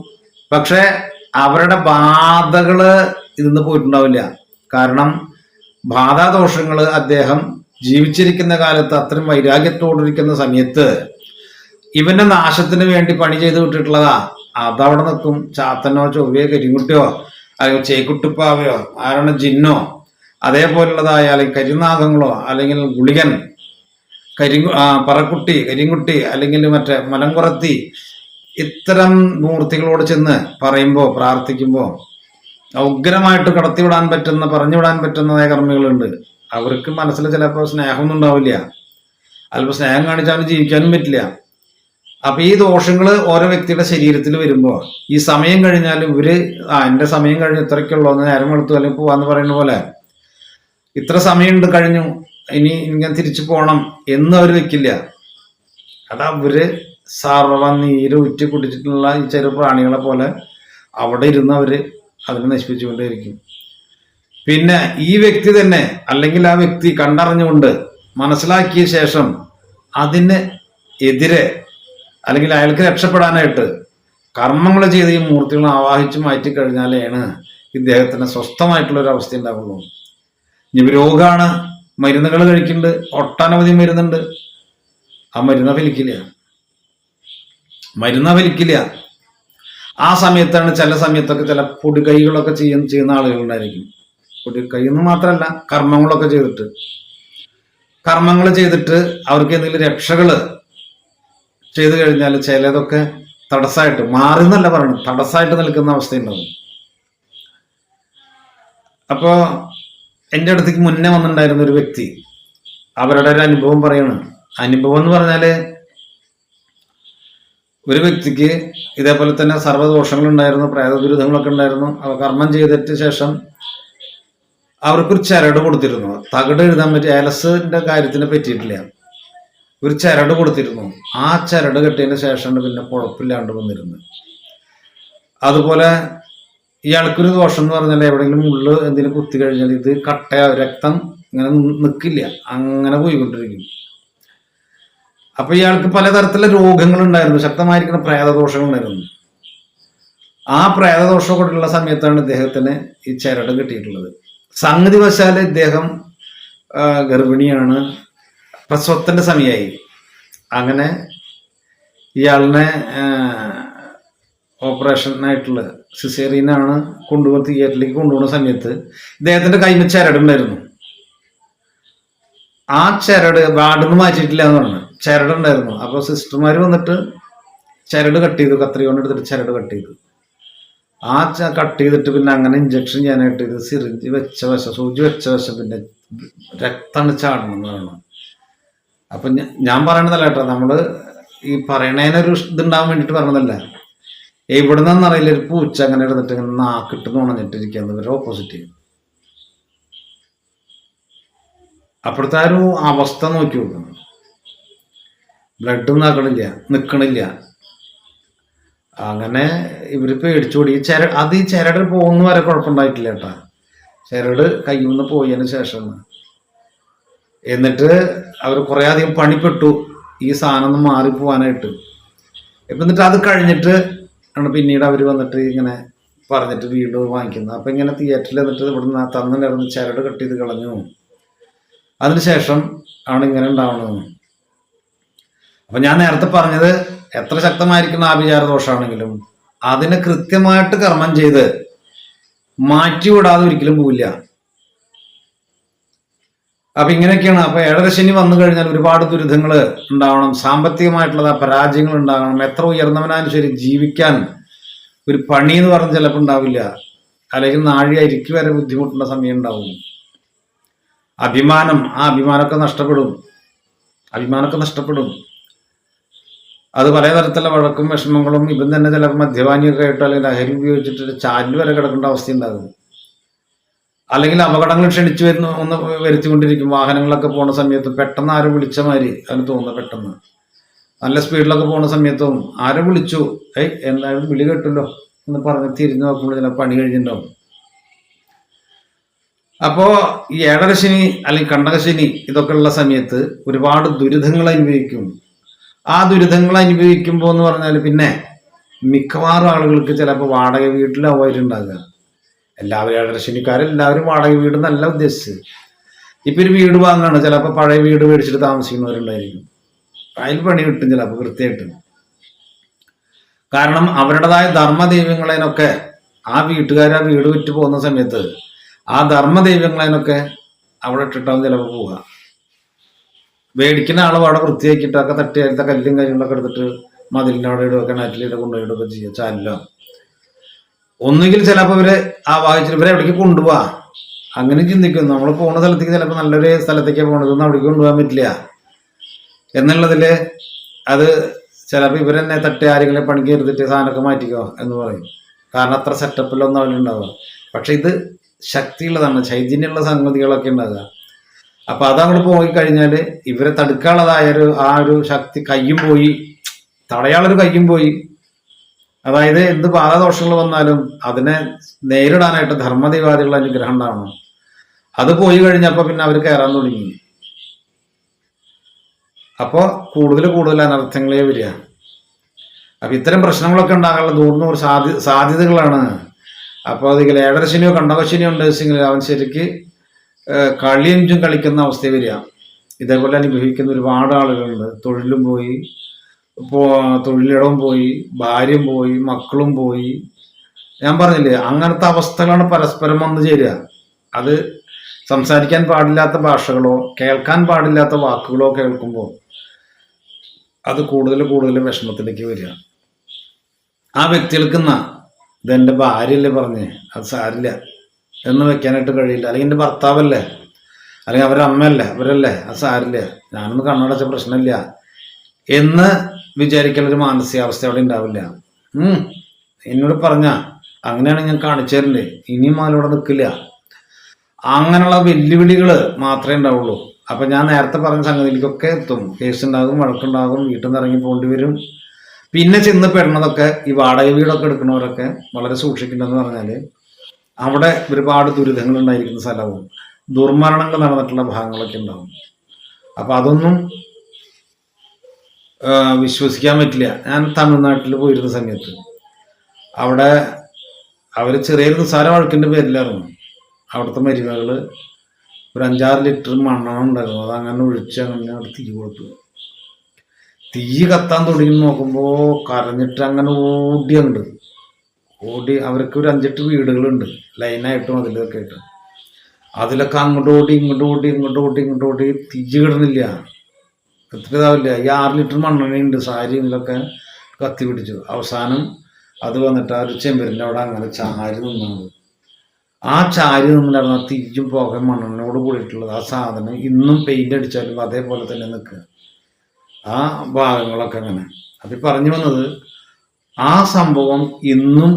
പക്ഷെ അവരുടെ ബാധകള് ഇതിന്ന് പോയിട്ടുണ്ടാവില്ല. കാരണം ബാധാദോഷങ്ങള് അദ്ദേഹം ജീവിച്ചിരിക്കുന്ന കാലത്ത് അത്രയും വൈരാഗ്യത്തോടിരിക്കുന്ന സമയത്ത് ഇവന്റെ നാശത്തിന് വേണ്ടി പണി ചെയ്ത് വിട്ടിട്ടുള്ളതാ. അതവിടെ നിൽക്കും. ചാത്തനോ ചൊവ്വയോ കരിങ്കുട്ടിയോ അല്ലെങ്കിൽ ചേക്കുട്ടിപ്പാവയോ ആരാണ് ജിന്നോ അതേപോലുള്ളതായ അല്ലെങ്കിൽ കരിനാഗങ്ങളോ അല്ലെങ്കിൽ ഗുളികൻ പറക്കുട്ടി കരിങ്കുട്ടി അല്ലെങ്കിൽ മറ്റേ മലങ്കുറത്തി ഇത്തരം മൂർത്തികളോട് ചെന്ന് പറയുമ്പോൾ പ്രാർത്ഥിക്കുമ്പോൾ ഉഗ്രമായിട്ട് കടത്തിവിടാൻ പറ്റുന്ന പറഞ്ഞുവിടാൻ പറ്റുന്നതായ കർമ്മികളുണ്ട്. അവർക്ക് മനസ്സിൽ ചിലപ്പോൾ സ്നേഹമൊന്നും ഉണ്ടാവില്ല, അല്പം സ്നേഹം കാണിച്ചാൽ ജീവിക്കാനും പറ്റില്ല. അപ്പൊ ഈ ദോഷങ്ങള് ഓരോ വ്യക്തിയുടെ ശരീരത്തിൽ വരുമ്പോൾ ഈ സമയം കഴിഞ്ഞാലും ഇവര് എന്റെ സമയം കഴിഞ്ഞ് ഇത്രയ്ക്കുള്ളൂ, എന്ന് നേരം എടുത്തു അല്ലെങ്കിൽ പോവാന്ന് പറയുന്ന പോലെ ഇത്ര സമയമുണ്ട് കഴിഞ്ഞു ഇനി ഇങ്ങനെ തിരിച്ചു പോകണം എന്ന് അവർ വെക്കില്ല. അത് അവര് സർവ നീര് ഉറ്റി കുടിച്ചിട്ടുള്ള ഈ ചെറു പ്രാണികളെ പോലെ അവിടെ ഇരുന്ന് അവര് അതിനെ നശിപ്പിച്ചുകൊണ്ടേയിരിക്കും. പിന്നെ ഈ വ്യക്തി തന്നെ അല്ലെങ്കിൽ ആ വ്യക്തി കണ്ടറിഞ്ഞുകൊണ്ട് മനസ്സിലാക്കിയ ശേഷം അതിന് എതിരെ അല്ലെങ്കിൽ അയാൾക്ക് രക്ഷപ്പെടാനായിട്ട് കർമ്മങ്ങൾ ചെയ്ത് ഈ മൂർത്തികളെ ആവാഹിച്ച് മാറ്റി കഴിഞ്ഞാലാണ് ഇദ്ദേഹത്തിന് സ്വസ്ഥമായിട്ടുള്ള ഒരു അവസ്ഥ ഉണ്ടാവുള്ളൂ. ഇനി രോഗമാണ്, മരുന്നുകൾ കഴിക്കുന്നുണ്ട്, ഒട്ടനവധി മരുന്നുണ്ട്, ആ മരുന്ന് ഫലിക്കില്ല. ആ സമയത്താണ് ചില സമയത്തൊക്കെ ചില പൊടികൈകളൊക്കെ ചെയ്യുന്ന ആളുകളുണ്ടായിരിക്കും. പൊടികൈന്ന് മാത്രമല്ല കർമ്മങ്ങൾ ചെയ്തിട്ട് അവർക്ക് എന്തെങ്കിലും രക്ഷകള് ചെയ്തു കഴിഞ്ഞാൽ ചിലതൊക്കെ തടസ്സമായിട്ട് മാറുന്നല്ല പറയണം, തടസ്സമായിട്ട് നിൽക്കുന്ന അവസ്ഥയുണ്ടാവും. അപ്പോ എൻ്റെ അടുത്തേക്ക് മുന്നേ വന്നിട്ടുണ്ടായിരുന്ന ഒരു വ്യക്തി അവരുടെ ഒരു അനുഭവം പറയണം. അനുഭവം എന്ന് പറഞ്ഞാല് ഒരു വ്യക്തിക്ക് ഇതേപോലെ തന്നെ സർവ്വദോഷങ്ങൾ ഉണ്ടായിരുന്നു, പ്രേതദുരിതങ്ങളൊക്കെ ഉണ്ടായിരുന്നു. അവ കർമ്മം ചെയ്തിട്ട് ശേഷം അവർക്കൊരു ചരട് കൊടുത്തിരുന്നു. തകിട് എഴുതാൻ പറ്റിയ ഏലസിന്റെ കാര്യത്തിനെ പറ്റിയിട്ടില്ല. ഒരു ചരട് കൊടുത്തിരുന്നു. ആ ചരട് കെട്ടിയതിന് ശേഷമാണ് പിന്നെ കുഴപ്പമില്ലാണ്ട് വന്നിരുന്നത്. അതുപോലെ ഇയാൾക്കൊരു ദോഷം എന്ന് പറഞ്ഞാൽ എവിടെയെങ്കിലും മുള്ള് എന്തെങ്കിലും കുത്തി കഴിഞ്ഞാൽ ഇത് രക്തം ഇങ്ങനെ നിൽക്കില്ല, അങ്ങനെ പോയിക്കൊണ്ടിരിക്കും. അപ്പൊ ഇയാൾക്ക് പലതരത്തിലുള്ള രോഗങ്ങൾ ഉണ്ടായിരുന്നു, ശക്തമായിരിക്കുന്ന പ്രേതദോഷങ്ങൾ ഉണ്ടായിരുന്നു. ആ പ്രേതദോഷം കൊണ്ടുള്ള സമയത്താണ് ഇദ്ദേഹത്തിന് ഈ ചരട് കിട്ടിയിട്ടുള്ളത്. സംഗതി വശാല് ഇദ്ദേഹം ഗർഭിണിയാണ്, പ്രസവത്തിന്റെ സമയമായി. അങ്ങനെ ഇയാളിനെ ഓപ്പറേഷനായിട്ടുള്ള സിസേറിയനാണ് കൊണ്ടുപോയി തിയേറ്ററിലേക്ക് കൊണ്ടുപോകുന്ന സമയത്ത് ഇദ്ദേഹത്തിന്റെ കൈമ ചരടുണ്ടായിരുന്നു. ആ ചരട് വാർഡിന്ന് മാറ്റിയിട്ടില്ല എന്ന് പറഞ്ഞു. ചരടുണ്ടായിരുന്നു. അപ്പോൾ സിസ്റ്റർമാർ വന്നിട്ട് ചരട് കട്ട് ചെയ്തു, കത്രി കൊണ്ട് എടുത്തിട്ട് ചരട് കട്ട് ചെയ്തു. ആ കട്ട് ചെയ്തിട്ട് പിന്നെ അങ്ങനെ ഇഞ്ചക്ഷൻ ചെയ്യാനായിട്ട് ഇത് സിറിഞ്ച് വെച്ച വശം, സൂചി വെച്ച വശം പിന്നെ രക്തമാണ് ചാടണം എന്ന് പറയണം. അപ്പൊ ഞാൻ പറയണതല്ല കേട്ടോ, നമ്മള് ഈ പറയണതിനൊരു ഇതുണ്ടാവാൻ വേണ്ടിട്ട് പറഞ്ഞതല്ല. എവിടെ നിന്നറിയില്ല ഒരു പൂച്ച അങ്ങനെ എടുത്തിട്ട് ഇങ്ങനെ നാക്കിട്ട് നുണഞ്ഞിട്ടിരിക്കുന്നത് ഇവരുടെ ഓപ്പോസിറ്റ്. അപ്പോഴത്തെ ആ ഒരു അവസ്ഥ നോക്കി നോക്കുന്നു. ബ്ലഡ് നിക്കണില്ല. അങ്ങനെ ഇവര് പേടിച്ചോടി. ഈ ചരട് പോകുന്ന വരെ കുഴപ്പമുണ്ടായിട്ടില്ല കേട്ടാ. ചരട് കയ്യിൽ നിന്ന് പോയതിന് ശേഷം എന്നിട്ട് അവർ കുറെ അധികം പണിപ്പെട്ടു ഈ സാധനം ഒന്ന് മാറിപ്പോവാനായിട്ട്. എന്നിട്ട് അത് കഴിഞ്ഞിട്ട് ആണ് പിന്നീട് അവർ വന്നിട്ട് ഇങ്ങനെ പറഞ്ഞിട്ട് വീണ്ടും വാങ്ങിക്കുന്നത്. അപ്പൊ ഇങ്ങനെ തിയേറ്ററിൽ എന്നിട്ട് ഇവിടുന്ന് തന്നിരുന്ന് ചരട് കട്ട് ചെയ്ത് കളഞ്ഞു. അതിനുശേഷം ആണ് ഇങ്ങനെ ഉണ്ടാവുന്നത്. അപ്പൊ ഞാൻ നേരത്തെ പറഞ്ഞത്, എത്ര ശക്തമായിരിക്കുന്ന ആഭിചാര ദോഷമാണെങ്കിലും അതിനെ കൃത്യമായിട്ട് കർമ്മം ചെയ്ത് മാറ്റിവിടാതെ ഒരിക്കലും പോവില്ല. അപ്പൊ ഇങ്ങനെയൊക്കെയാണ്. അപ്പൊ ഏഴരശനി വന്നു കഴിഞ്ഞാൽ ഒരുപാട് ദുരിതങ്ങൾ ഉണ്ടാവണം, സാമ്പത്തികമായിട്ടുള്ള പരാജയങ്ങൾ ഉണ്ടാകണം. എത്ര ഉയർന്നവനാലും ശരി ജീവിക്കാൻ ഒരു പണി എന്ന് പറഞ്ഞ് ചിലപ്പോൾ ഉണ്ടാവില്ല, അല്ലെങ്കിൽ നാഴി അരിക്ക് വരെ ബുദ്ധിമുട്ടുള്ള സമയം ഉണ്ടാവും. ആ അഭിമാനമൊക്കെ നഷ്ടപ്പെടും. അത് പല തരത്തിലുള്ള വഴക്കും വിഷമങ്ങളും. ഇവൻ തന്നെ ചിലപ്പോൾ മദ്യപാനിയൊക്കെ ആയിട്ടോ അല്ലെങ്കിൽ ലഹരി ഉപയോഗിച്ചിട്ട് ചാലിൽ വരെ കിടക്കേണ്ട അവസ്ഥ ഉണ്ടാകും. അല്ലെങ്കിൽ അപകടങ്ങൾ ക്ഷണിച്ചു വരുത്തിക്കൊണ്ടിരിക്കും. വാഹനങ്ങളൊക്കെ പോണ സമയത്ത് പെട്ടെന്ന് ആരും വിളിച്ച മാതിരി അതിന് തോന്നുന്നു. പെട്ടെന്ന് നല്ല സ്പീഡിലൊക്കെ പോണ സമയത്തും ആരും വിളിച്ചു, എന്തായാലും വിളി കേട്ടല്ലോ എന്ന് പറഞ്ഞ് തിരിഞ്ഞു നോക്കുമ്പോൾ ചില പണി കഴിഞ്ഞിട്ടുണ്ടാവും. അപ്പോ ഈ ഏഴരശനി അല്ലെങ്കിൽ കണ്ടകശനി ഇതൊക്കെ ഉള്ള സമയത്ത് ഒരുപാട് ദുരിതങ്ങൾ അനുഭവിക്കും. ആ ദുരിതങ്ങൾ അനുഭവിക്കുമ്പോൾ എന്ന് പറഞ്ഞാൽ പിന്നെ മിക്കവാറും ആളുകൾക്ക് ചിലപ്പോൾ വാടക വീട്ടിലാവുമായിട്ടുണ്ടാകുക. എല്ലാവരും ഏഴരശനിക്കാരെല്ലാവരും വാടക വീട് നല്ല ഉദ്ദേശിച്ചത്. ഇപ്പൊ ഒരു വീട് വാങ്ങാണ്, ചിലപ്പോൾ പഴയ വീട് മേടിച്ചിട്ട് താമസിക്കുന്നവരുണ്ടായിരിക്കും. അതിൽ പണി കിട്ടും ചിലപ്പോൾ കൃത്യമായിട്ട്. കാരണം അവരുടേതായ ധർമ്മദൈവങ്ങളതിനൊക്കെ ആ വീട്ടുകാർ ആ വീട് വിറ്റ് പോകുന്ന സമയത്ത് ആ ധർമ്മദൈവങ്ങളതിനൊക്കെ അവിടെ ഇട്ടിട്ടാവും ചിലപ്പോൾ പോവുക. മേടിക്കുന്ന ആളും അവിടെ വൃത്തിയാക്കിയിട്ടൊക്കെ തട്ടി അടുത്ത കല്ലും കാര്യങ്ങളൊക്കെ എടുത്തിട്ട് മതിലിൻ്റെ അവിടെ ഇടുകയൊക്കെ നാറ്റിലിട്ട് കൊണ്ടുപോയിട്ടൊക്കെ ചെയ്യുക. ചാലിലോ ഒന്നുകിൽ ചിലപ്പോൾ ഇവര് ആ വായിച്ചിട്ട് ഇവരെ എവിടേക്ക് കൊണ്ടുപോവാ അങ്ങനെ ചിന്തിക്കും. നമ്മൾ പോകുന്ന സ്ഥലത്തേക്ക് ചിലപ്പോൾ നല്ലൊരു സ്ഥലത്തേക്കാണ് പോകണതൊന്നും അവിടേക്ക് കൊണ്ടുപോകാൻ പറ്റില്ല എന്നുള്ളതില് അത് ചിലപ്പോൾ ഇവരെന്നെ തട്ടി ആരെങ്കിലും പണിക്ക് എടുത്തിട്ട് സാധനമൊക്കെ മാറ്റിക്കോ എന്ന് പറയും. കാരണം അത്ര സെറ്റപ്പിലൊന്നും അവരുണ്ടാവുക. പക്ഷെ ഇത് ശക്തിയുള്ളതാണ്, ചൈതന്യമുള്ള സംഗതികളൊക്കെ ഉണ്ടാകുക. അപ്പൊ അതങ്ങോട്ട് പോയി കഴിഞ്ഞാൽ ഇവരെ തടുക്കാനുള്ളതായ ആ ഒരു ശക്തി കയ്യും പോയി, തടയാളൊരു കയ്യും പോയി. അതായത് എന്ത് ബാധദോഷങ്ങൾ വന്നാലും അതിനെ നേരിടാനായിട്ട് ധർമ്മദൈവാദികളുടെ അനുഗ്രഹം ഉണ്ടാവണം. അത് പോയി കഴിഞ്ഞപ്പോ പിന്നെ അവർ കയറാൻ തുടങ്ങി. അപ്പോ കൂടുതൽ അനർത്ഥങ്ങളെ വരിക. അപ്പൊ ഇത്തരം പ്രശ്നങ്ങളൊക്കെ ഉണ്ടാകാനുള്ള നൂറിനൂറ് സാധ്യതകളാണ്. അപ്പോൾ അതിൽ ഏഴരശനിയോ കണ്ടകശനിയോ ഉണ്ടെങ്കിൽ അവൻ ശരിക്ക് കളിയഞ്ചും കളിക്കുന്ന അവസ്ഥ വരിക. ഇതേപോലെ അനുഭവിക്കുന്ന ഒരുപാട് ആളുകളുണ്ട്. തൊഴിലും പോയി, തൊഴിലിടവും പോയി, ഭാര്യയും പോയി, മക്കളും പോയി. ഞാൻ പറഞ്ഞില്ലേ, അങ്ങനത്തെ അവസ്ഥകളാണ് പരസ്പരം വന്നു ചേരുക. അത് സംസാരിക്കാൻ പാടില്ലാത്ത ഭാഷകളോ കേൾക്കാൻ പാടില്ലാത്ത വാക്കുകളോ കേൾക്കുമ്പോൾ അത് കൂടുതൽ വിഷമത്തിലേക്ക് വരിക. ആ വ്യക്തികൾക്ക് ഇതെന്റെ ഭാര്യയല്ലേ പറഞ്ഞേ, അത് സാരില്ല എന്ന് വെക്കാനായിട്ട് കഴിയില്ല. അല്ലെങ്കിൽ എൻ്റെ ഭർത്താവല്ലേ, അല്ലെങ്കിൽ അവരുടെ അമ്മയല്ലേ, അവരല്ലേ, അത് സാരില്ല, ഞാനൊന്ന് കണ്ണടച്ച പ്രശ്നമില്ല എന്ന് വിചാരിക്കാനൊരു മാനസികാവസ്ഥ അവിടെ ഉണ്ടാവില്ല. എന്നോട് പറഞ്ഞ അങ്ങനെയാണ് ഞാൻ കാണിച്ചു തരണ്ടേ, ഇനിയും അതിലൂടെ നിൽക്കില്ല. അങ്ങനെയുള്ള വെല്ലുവിളികൾ മാത്രമേ ഉണ്ടാവുള്ളൂ. അപ്പൊ ഞാൻ നേരത്തെ പറഞ്ഞ സംഗതിയിലേക്കൊക്കെ എത്തും. കേസ് ഉണ്ടാകും, വഴക്കുണ്ടാകും, വീട്ടിൽ നിന്ന് ഇറങ്ങി പോകേണ്ടി വരും. പിന്നെ ചെന്ന് പെടുന്നതൊക്കെ ഈ വാടക വീടൊക്കെ എടുക്കുന്നവരൊക്കെ വളരെ സൂക്ഷിക്കേണ്ടതെന്ന് പറഞ്ഞാല് അവിടെ ഒരുപാട് ദുരിതങ്ങൾ ഉണ്ടായിരിക്കുന്ന സ്ഥലവും ദുർമരണങ്ങൾ നടന്നിട്ടുള്ള ഭാഗങ്ങളൊക്കെ ഉണ്ടാവും. അപ്പൊ അതൊന്നും വിശ്വസിക്കാൻ പറ്റില്ല. ഞാൻ തമിഴ്നാട്ടിൽ പോയിരുന്ന സമയത്ത് അവിടെ അവര് ചെറിയൊരു നിസ്സാര വഴക്കിന്റെ പേരിലായിരുന്നു. അവിടുത്തെ മരുമകള് ഒരു 5-6 ലിറ്റർ മണ്ണെണ്ണ ഉണ്ടായിരുന്നു. അതങ്ങനെ ഒഴിച്ച് അങ്ങനെ അവിടെ തീ കൊടുത്തു. തീ കത്താൻ തുടങ്ങി നോക്കുമ്പോ കരഞ്ഞിട്ട് അങ്ങനെ ഓടിയുണ്ട്. ഓടി അവർക്ക് ഒരു 5-8 വീടുകളുണ്ട് ലൈനായിട്ടും അതിലൊക്കെ ആയിട്ട്. അതിലൊക്കെ അങ്ങോട്ട് ഓടി ഇങ്ങോട്ട് ഓടി ഇങ്ങോട്ട് ഓടി ഇങ്ങോട്ട് ഓടി തിരിച്ചു കിടന്നില്ല. എത്ര ഇതാവില്ല. ഈ 6 ലിറ്റർ മണ്ണെണ്ണയുണ്ട് സാരി ഇതിലൊക്കെ കത്തി പിടിച്ചു. അവസാനം അത് വന്നിട്ട് ആ ഒരു ചെമ്പരിൻ്റെ അവിടെ അങ്ങനെ ചാരി നിന്നത്. ആ ചാരി നിന്നിട്ടാണ് ആ തിരിച്ചും പുക മണ്ണെണ്ണയോട് കൂടിയിട്ടുള്ളത്. ആ സാധനം ഇന്നും പെയിന്റ് അടിച്ചാലും അതേപോലെ തന്നെ നിൽക്കുക. ആ ഭാഗങ്ങളൊക്കെ അങ്ങനെ. അത് പറഞ്ഞു വന്നത് ആ സംഭവം ഇന്നും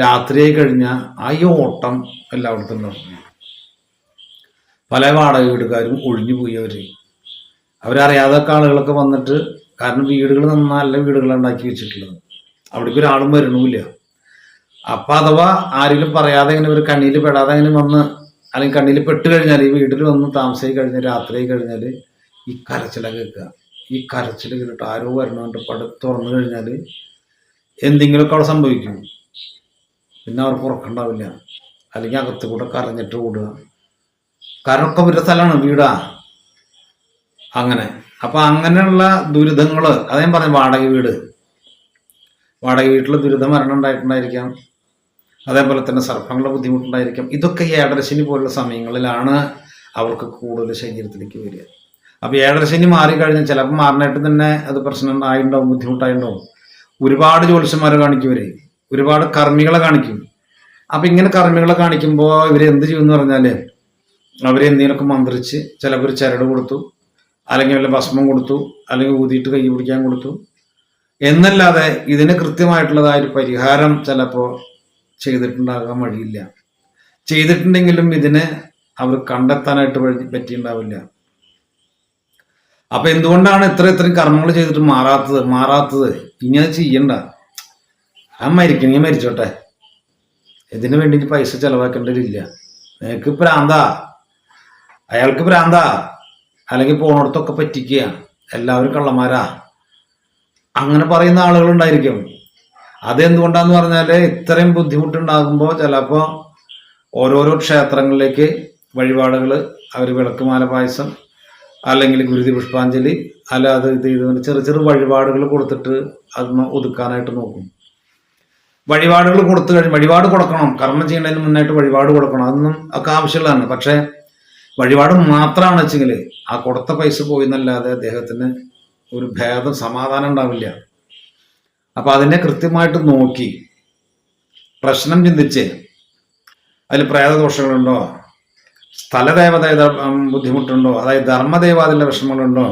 രാത്രിയായി കഴിഞ്ഞാൽ ആ ഈ ഓട്ടം എല്ലായിടത്തും നടന്നു. പല വാടക വീടുകാരും ഒഴിഞ്ഞു പോയി. അവരറിയാതൊക്കെ ആളുകളൊക്കെ വന്നിട്ട്, കാരണം വീടുകൾ നല്ല വീടുകളാണ് ഉണ്ടാക്കി വെച്ചിട്ടുള്ളത്, അവിടേക്ക് ഒരാളും വരണമില്ല. അപ്പം അഥവാ ആരെങ്കിലും പറയാതെ ഇങ്ങനെ ഒരു കണ്ണിയിൽ പെടാതെ അങ്ങനെ വന്ന്, അല്ലെങ്കിൽ കണ്ണിൽ പെട്ട് കഴിഞ്ഞാൽ ഈ വീട്ടിൽ വന്ന് താമസിച്ച് കഴിഞ്ഞാൽ രാത്രി കഴിഞ്ഞാൽ ഈ കരച്ചിലൊക്കെ കേൾക്കുക. ഈ കരച്ചിൽ കേട്ടിട്ട് ആരോ വരണോണ്ട് തുറന്നു കഴിഞ്ഞാൽ എന്തെങ്കിലുമൊക്കെ അവിടെ സംഭവിക്കും. പിന്നെ അവർക്ക് ഉറക്കണ്ടാവില്ല, അല്ലെങ്കിൽ അകത്ത് കൂടെ കരഞ്ഞിട്ട് ഓടുക. കാരണം ഒക്കെ ഒരു സ്ഥലമാണ്, വീടാ അങ്ങനെ. അപ്പം അങ്ങനെയുള്ള ദുരിതങ്ങൾ, അതേ പറഞ്ഞു, വാടക വീട്ടിൽ ദുരിതം മരണം ഉണ്ടായിട്ടുണ്ടായിരിക്കാം. അതേപോലെ തന്നെ സർപ്പങ്ങളുടെ ബുദ്ധിമുട്ടുണ്ടായിരിക്കാം. ഇതൊക്കെ ഏഴരശനി പോലുള്ള സമയങ്ങളിലാണ് അവർക്ക് കൂടുതൽ ശരീരത്തിലേക്ക് വരിക. അപ്പോൾ ഏഴരശനി മാറിക്കഴിഞ്ഞാൽ ചിലപ്പോൾ മാറിനായിട്ട് തന്നെ അത് പ്രശ്നം ആയിട്ടുണ്ടാവും, ബുദ്ധിമുട്ടായിട്ടുണ്ടാവും. ഒരുപാട് ജ്യോത്സ്യന്മാരെ കാണിക്കും, ഒരുപാട് കർമ്മികളെ കാണിക്കും. അപ്പം ഇങ്ങനെ കർമ്മികളെ കാണിക്കുമ്പോൾ ഇവരെന്ത് ചെയ്യുമെന്ന് പറഞ്ഞാൽ, അവരെന്തെങ്കിലുമൊക്കെ മന്ത്രിച്ച് ചിലപ്പോൾ ചരട് കൊടുത്തു, അല്ലെങ്കിൽ വല്ല ഭസ്മം കൊടുത്തു, അല്ലെങ്കിൽ ഊതിയിട്ട് കൈ പിടിക്കാൻ കൊടുത്തു എന്നല്ലാതെ ഇതിന് കൃത്യമായിട്ടുള്ളതായ ഒരു പരിഹാരം ചിലപ്പോൾ ചെയ്തിട്ടുണ്ടാകാൻ വഴിയില്ല. ചെയ്തിട്ടുണ്ടെങ്കിലും ഇതിനെ അവർ കണ്ടെത്താനായിട്ട് പറ്റിയിട്ടുണ്ടാവില്ല. അപ്പൊ എന്തുകൊണ്ടാണ് ഇത്രയും കർമ്മങ്ങൾ ചെയ്തിട്ട് മാറാത്തത്? ഇങ്ങനെ ചെയ്യണ്ട. ആ മരിക്കണമെങ്കിൽ മരിച്ചോട്ടെ, ഇതിനു വേണ്ടിയിട്ട് പൈസ ചെലവാക്കേണ്ടതില്ല. നിനക്ക് പ്രാന്താ, അയാൾക്ക് പ്രാന്താ, അല്ലെങ്കിൽ പോണടത്തൊക്കെ പറ്റിക്കുക, എല്ലാവരും കള്ളന്മാരാ, അങ്ങനെ പറയുന്ന ആളുകൾ ഉണ്ടായിരിക്കും. അതെന്തുകൊണ്ടാന്ന് പറഞ്ഞാൽ ഇത്രയും ബുദ്ധിമുട്ടുണ്ടാകുമ്പോൾ ചിലപ്പോൾ ഓരോരോ ക്ഷേത്രങ്ങളിലേക്ക് വഴിപാടുകൾ, അവർ വിളക്കുമാല പായസം, അല്ലെങ്കിൽ ഗുരുതി പുഷ്പാഞ്ജലി, അല്ലാതെ ഇത് ചെറിയ വഴിപാടുകൾ കൊടുത്തിട്ട് അത് ഒതുക്കാനായിട്ട് നോക്കും. വഴിപാടുകൾ കൊടുത്തു കഴിഞ്ഞ്, വഴിപാട് കൊടുക്കണം, കർമ്മം ചെയ്യുന്നതിന് മുന്നായിട്ട് വഴിപാട് കൊടുക്കണം, അതൊന്നും ഒക്കെ ആവശ്യമുള്ളതാണ്. പക്ഷെ വഴിപാട് മാത്രമാണ് വെച്ചെങ്കിൽ ആ കൊടുത്ത പൈസ പോയി എന്നല്ലാതെ അദ്ദേഹത്തിന് ഒരു ഭേദം, സമാധാനം ഉണ്ടാവില്ല. അപ്പൊ അതിനെ കൃത്യമായിട്ട് നോക്കി പ്രശ്നം ചിന്തിച്ച് അതിൽ പ്രേതദോഷങ്ങളുണ്ടോ, സ്ഥലദേവതയുടെ ബുദ്ധിമുട്ടുണ്ടോ, അതായത് ധർമ്മദേവാദിന്റെ വിഷമങ്ങളുണ്ടോ,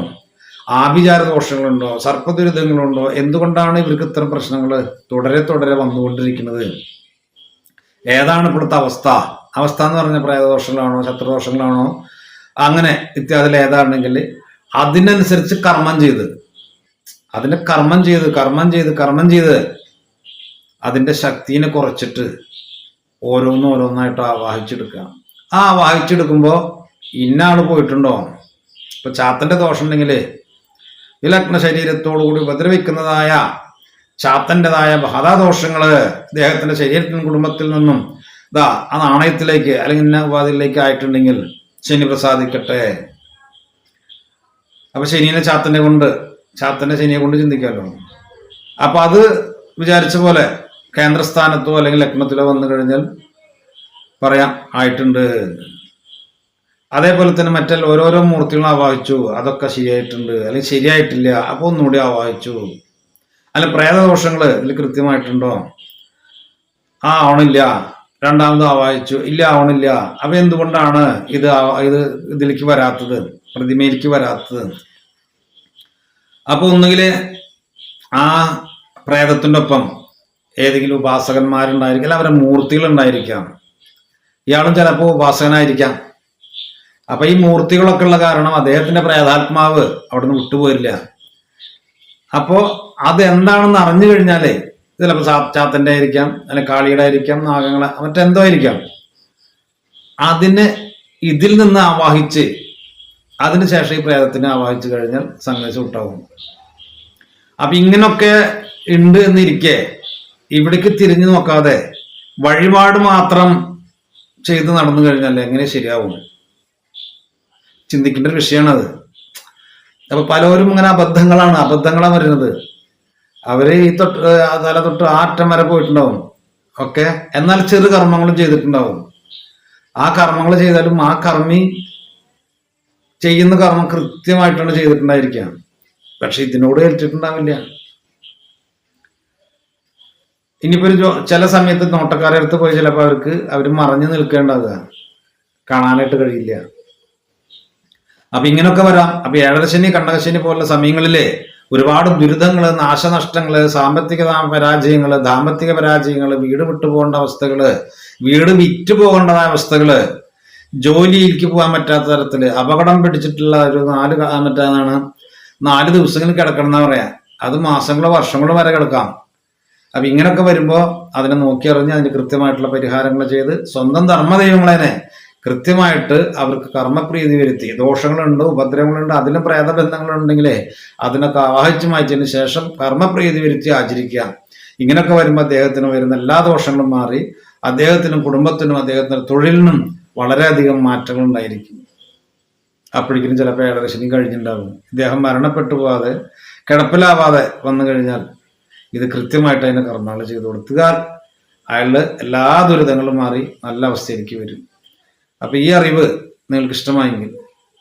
ആഭിചാര ദോഷങ്ങളുണ്ടോ, സർപ്പദുരിതങ്ങളുണ്ടോ, എന്തുകൊണ്ടാണ് ഇവർക്ക് ഇത്തരം പ്രശ്നങ്ങൾ തുടരെ വന്നുകൊണ്ടിരിക്കുന്നത്, ഏതാണ് ഇപ്പോഴത്തെ അവസ്ഥ എന്ന് പറഞ്ഞ പ്രേതദോഷങ്ങളാണോ ശത്രുദോഷങ്ങളാണോ അങ്ങനെ ഇത്യാദിൽ ഏതാണെങ്കിൽ അതിനനുസരിച്ച് കർമ്മം ചെയ്ത് അതിന്റെ ശക്തിനെ കുറച്ചിട്ട് ഓരോന്നായിട്ട് ആവാഹിച്ചെടുക്കുക. ആ ആവാഹിച്ചെടുക്കുമ്പോൾ ഇന്ന ആള് പോയിട്ടുണ്ടോ, ഇപ്പൊ ചാത്തന്റെ ദോഷം ഉണ്ടെങ്കിൽ ഈ ലഗ്ന ശരീരത്തോടുകൂടി ഉപദ്രവിക്കുന്നതായ ചാത്തൻ്റെതായ ബാധാദോഷങ്ങള് അദ്ദേഹത്തിന്റെ ശരീരത്തിനും കുടുംബത്തിൽ നിന്നും ആ നാണയത്തിലേക്ക് അല്ലെങ്കിൽ ഇന്ന ഉപാധിയിലേക്ക് ആയിട്ടുണ്ടെങ്കിൽ ശനി പ്രസാദിക്കട്ടെ. അപ്പൊ ചാത്തന്റെ ശനിയെ കൊണ്ട് ചിന്തിക്കാമല്ലോ. അപ്പൊ അത് വിചാരിച്ച പോലെ കേന്ദ്രസ്ഥാനത്തോ അല്ലെങ്കിൽ ലഗ്നത്തിലോ വന്നു കഴിഞ്ഞാൽ പറയാം ആയിട്ടുണ്ട്. അതേപോലെ തന്നെ ഓരോരോ മൂർത്തികളും ആവാഹിച്ചു, അതൊക്കെ ശരിയായിട്ടുണ്ട്, അല്ലെങ്കിൽ ശരിയായിട്ടില്ല, അപ്പൊ ഒന്നുകൂടി ആവാഹിച്ചു. അല്ല പ്രേതദോഷങ്ങള് ഇതിൽ കൃത്യമായിട്ടുണ്ടോ, ആവണില്ല, രണ്ടാമത് ആവാഹിച്ചു, ഇല്ല ആവണില്ല. അപ്പൊ എന്തുകൊണ്ടാണ് ഇത് ഇതിലേക്ക് വരാത്തത്, പ്രതിമയിലേക്ക് വരാത്തത്? അപ്പൊ ഒന്നുകിൽ ആ പ്രേതത്തിന്റെ ഒപ്പം ഏതെങ്കിലും ഉപാസകന്മാരുണ്ടായിരിക്കാം, അവരെ മൂർത്തികൾ ഉണ്ടായിരിക്കാം. ഇയാളും ചിലപ്പോൾ ഉപാസകനായിരിക്കാം. അപ്പൊ ഈ മൂർത്തികളൊക്കെ ഉള്ള കാരണം അദ്ദേഹത്തിന്റെ പ്രേതാത്മാവ് അവിടുന്ന് വിട്ടുപോയില്ല. അപ്പോ അതെന്താണെന്ന് അറിഞ്ഞു കഴിഞ്ഞാലേ, ചിലപ്പോൾ ചാത്തന്റെ ആയിരിക്കാം, അല്ലെങ്കിൽ കാളിയുടെ ആയിരിക്കാം, നാഗങ്ങളെ മറ്റെന്തോ ആയിരിക്കാം, അതിന് ഇതിൽ നിന്ന് ആവാഹിച്ച് അതിനുശേഷം ഈ പ്രേതത്തിനെ ആവാഹിച്ചു കഴിഞ്ഞാൽ സംഗതി ഉണ്ടാവും. അപ്പൊ ഇങ്ങനൊക്കെ ഉണ്ട് എന്നിരിക്കെ ഇവിടേക്ക് തിരിഞ്ഞു നോക്കാതെ വഴിപാട് മാത്രം ചെയ്ത് നടന്നു കഴിഞ്ഞാൽ എങ്ങനെ ശരിയാവും? ചിന്തിക്കേണ്ട ഒരു വിഷയമാണത്. അപ്പൊ പലരും ഇങ്ങനെ അബദ്ധങ്ങളാണ് വരുന്നത്. അവര് ഈ തല തൊട്ട് ആറ്റം വരെ പോയിട്ടുണ്ടാവും. ഒക്കെ. എന്നാൽ ചെറു കർമ്മങ്ങളും ചെയ്തിട്ടുണ്ടാവും. ആ കർമ്മങ്ങൾ ചെയ്താലും ആ കർമ്മി ചെയ്യുന്ന കർമ്മം കൃത്യമായിട്ടാണ് ചെയ്തിട്ടുണ്ടായിരിക്കാം, പക്ഷെ ഇതിനോട് ഏൽച്ചിട്ടുണ്ടാവില്ല. ഇനിയിപ്പോ ചില സമയത്ത് നോട്ടക്കാരെ അടുത്ത് പോയി ചിലപ്പോൾ അവർ മറഞ്ഞു നിൽക്കേണ്ടത് കാണാനായിട്ട് കഴിയില്ല. അപ്പൊ ഇങ്ങനെയൊക്കെ വരാം. അപ്പൊ ഏഴരശനി കണ്ടകശനി പോലുള്ള സമയങ്ങളിലെ ഒരുപാട് ദുരിതങ്ങള്, നാശനഷ്ടങ്ങള്, സാമ്പത്തിക പരാജയങ്ങള്, ദാമ്പത്തിക പരാജയങ്ങള്, വീട് വിട്ടുപോകേണ്ട അവസ്ഥകള്, വീട് വിറ്റു പോകേണ്ടതായ അവസ്ഥകള്, ജോലിയിലേക്ക് പോകാൻ പറ്റാത്ത തരത്തില് അപകടം പിടിച്ചിട്ടുള്ള ഒരു 4 ദിവസങ്ങളിൽ കിടക്കണം എന്നാ പറയാ. അത് മാസങ്ങളോ വർഷങ്ങളോ വരെ കിടക്കാം. അപ്പൊ ഇങ്ങനെയൊക്കെ വരുമ്പോ അതിനെ നോക്കിയറിഞ്ഞ് അതിന് കൃത്യമായിട്ടുള്ള പരിഹാരങ്ങൾ ചെയ്ത് സ്വന്തം ധർമ്മദൈവങ്ങളെ കൃത്യമായിട്ട് അവർക്ക് കർമ്മപ്രീതി വരുത്തി, ദോഷങ്ങളുണ്ട്, ഉപദ്രവങ്ങളുണ്ട്, അതിലും പ്രേതബന്ധങ്ങളുണ്ടെങ്കിലേ അതിനൊക്കെ ആവാഹിച്ചു മാറ്റിയതിന് ശേഷം കർമ്മപ്രീതി വരുത്തി ആചരിക്കാം. ഇങ്ങനെയൊക്കെ വരുമ്പോൾ അദ്ദേഹത്തിന് വരുന്ന എല്ലാ ദോഷങ്ങളും മാറി അദ്ദേഹത്തിനും കുടുംബത്തിനും അദ്ദേഹത്തിന്റെ തൊഴിലിനും വളരെയധികം മാറ്റങ്ങൾ ഉണ്ടായിരിക്കും. അപ്പോഴേക്കും ചിലപ്പോൾ ഏഴരശനി കഴിഞ്ഞിട്ടുണ്ടാകും. ഇദ്ദേഹം മരണപ്പെട്ടു പോവാതെ കിടപ്പിലാവാതെ വന്നു കഴിഞ്ഞാൽ ഇത് കൃത്യമായിട്ട് അതിന് കർമ്മങ്ങൾ ചെയ്തു കൊടുത്താൽ അയാളുടെ എല്ലാ ദുരിതങ്ങളും മാറി നല്ല അവസ്ഥയിലേക്ക് വരും. അപ്പൊ ഈ അറിവ് നിങ്ങൾക്ക് ഇഷ്ടമായെങ്കിൽ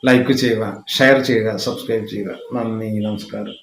ലൈക്ക് ചെയ്യുക, ഷെയർ ചെയ്യുക, സബ്സ്ക്രൈബ് ചെയ്യുക. നന്ദി, നമസ്കാരം.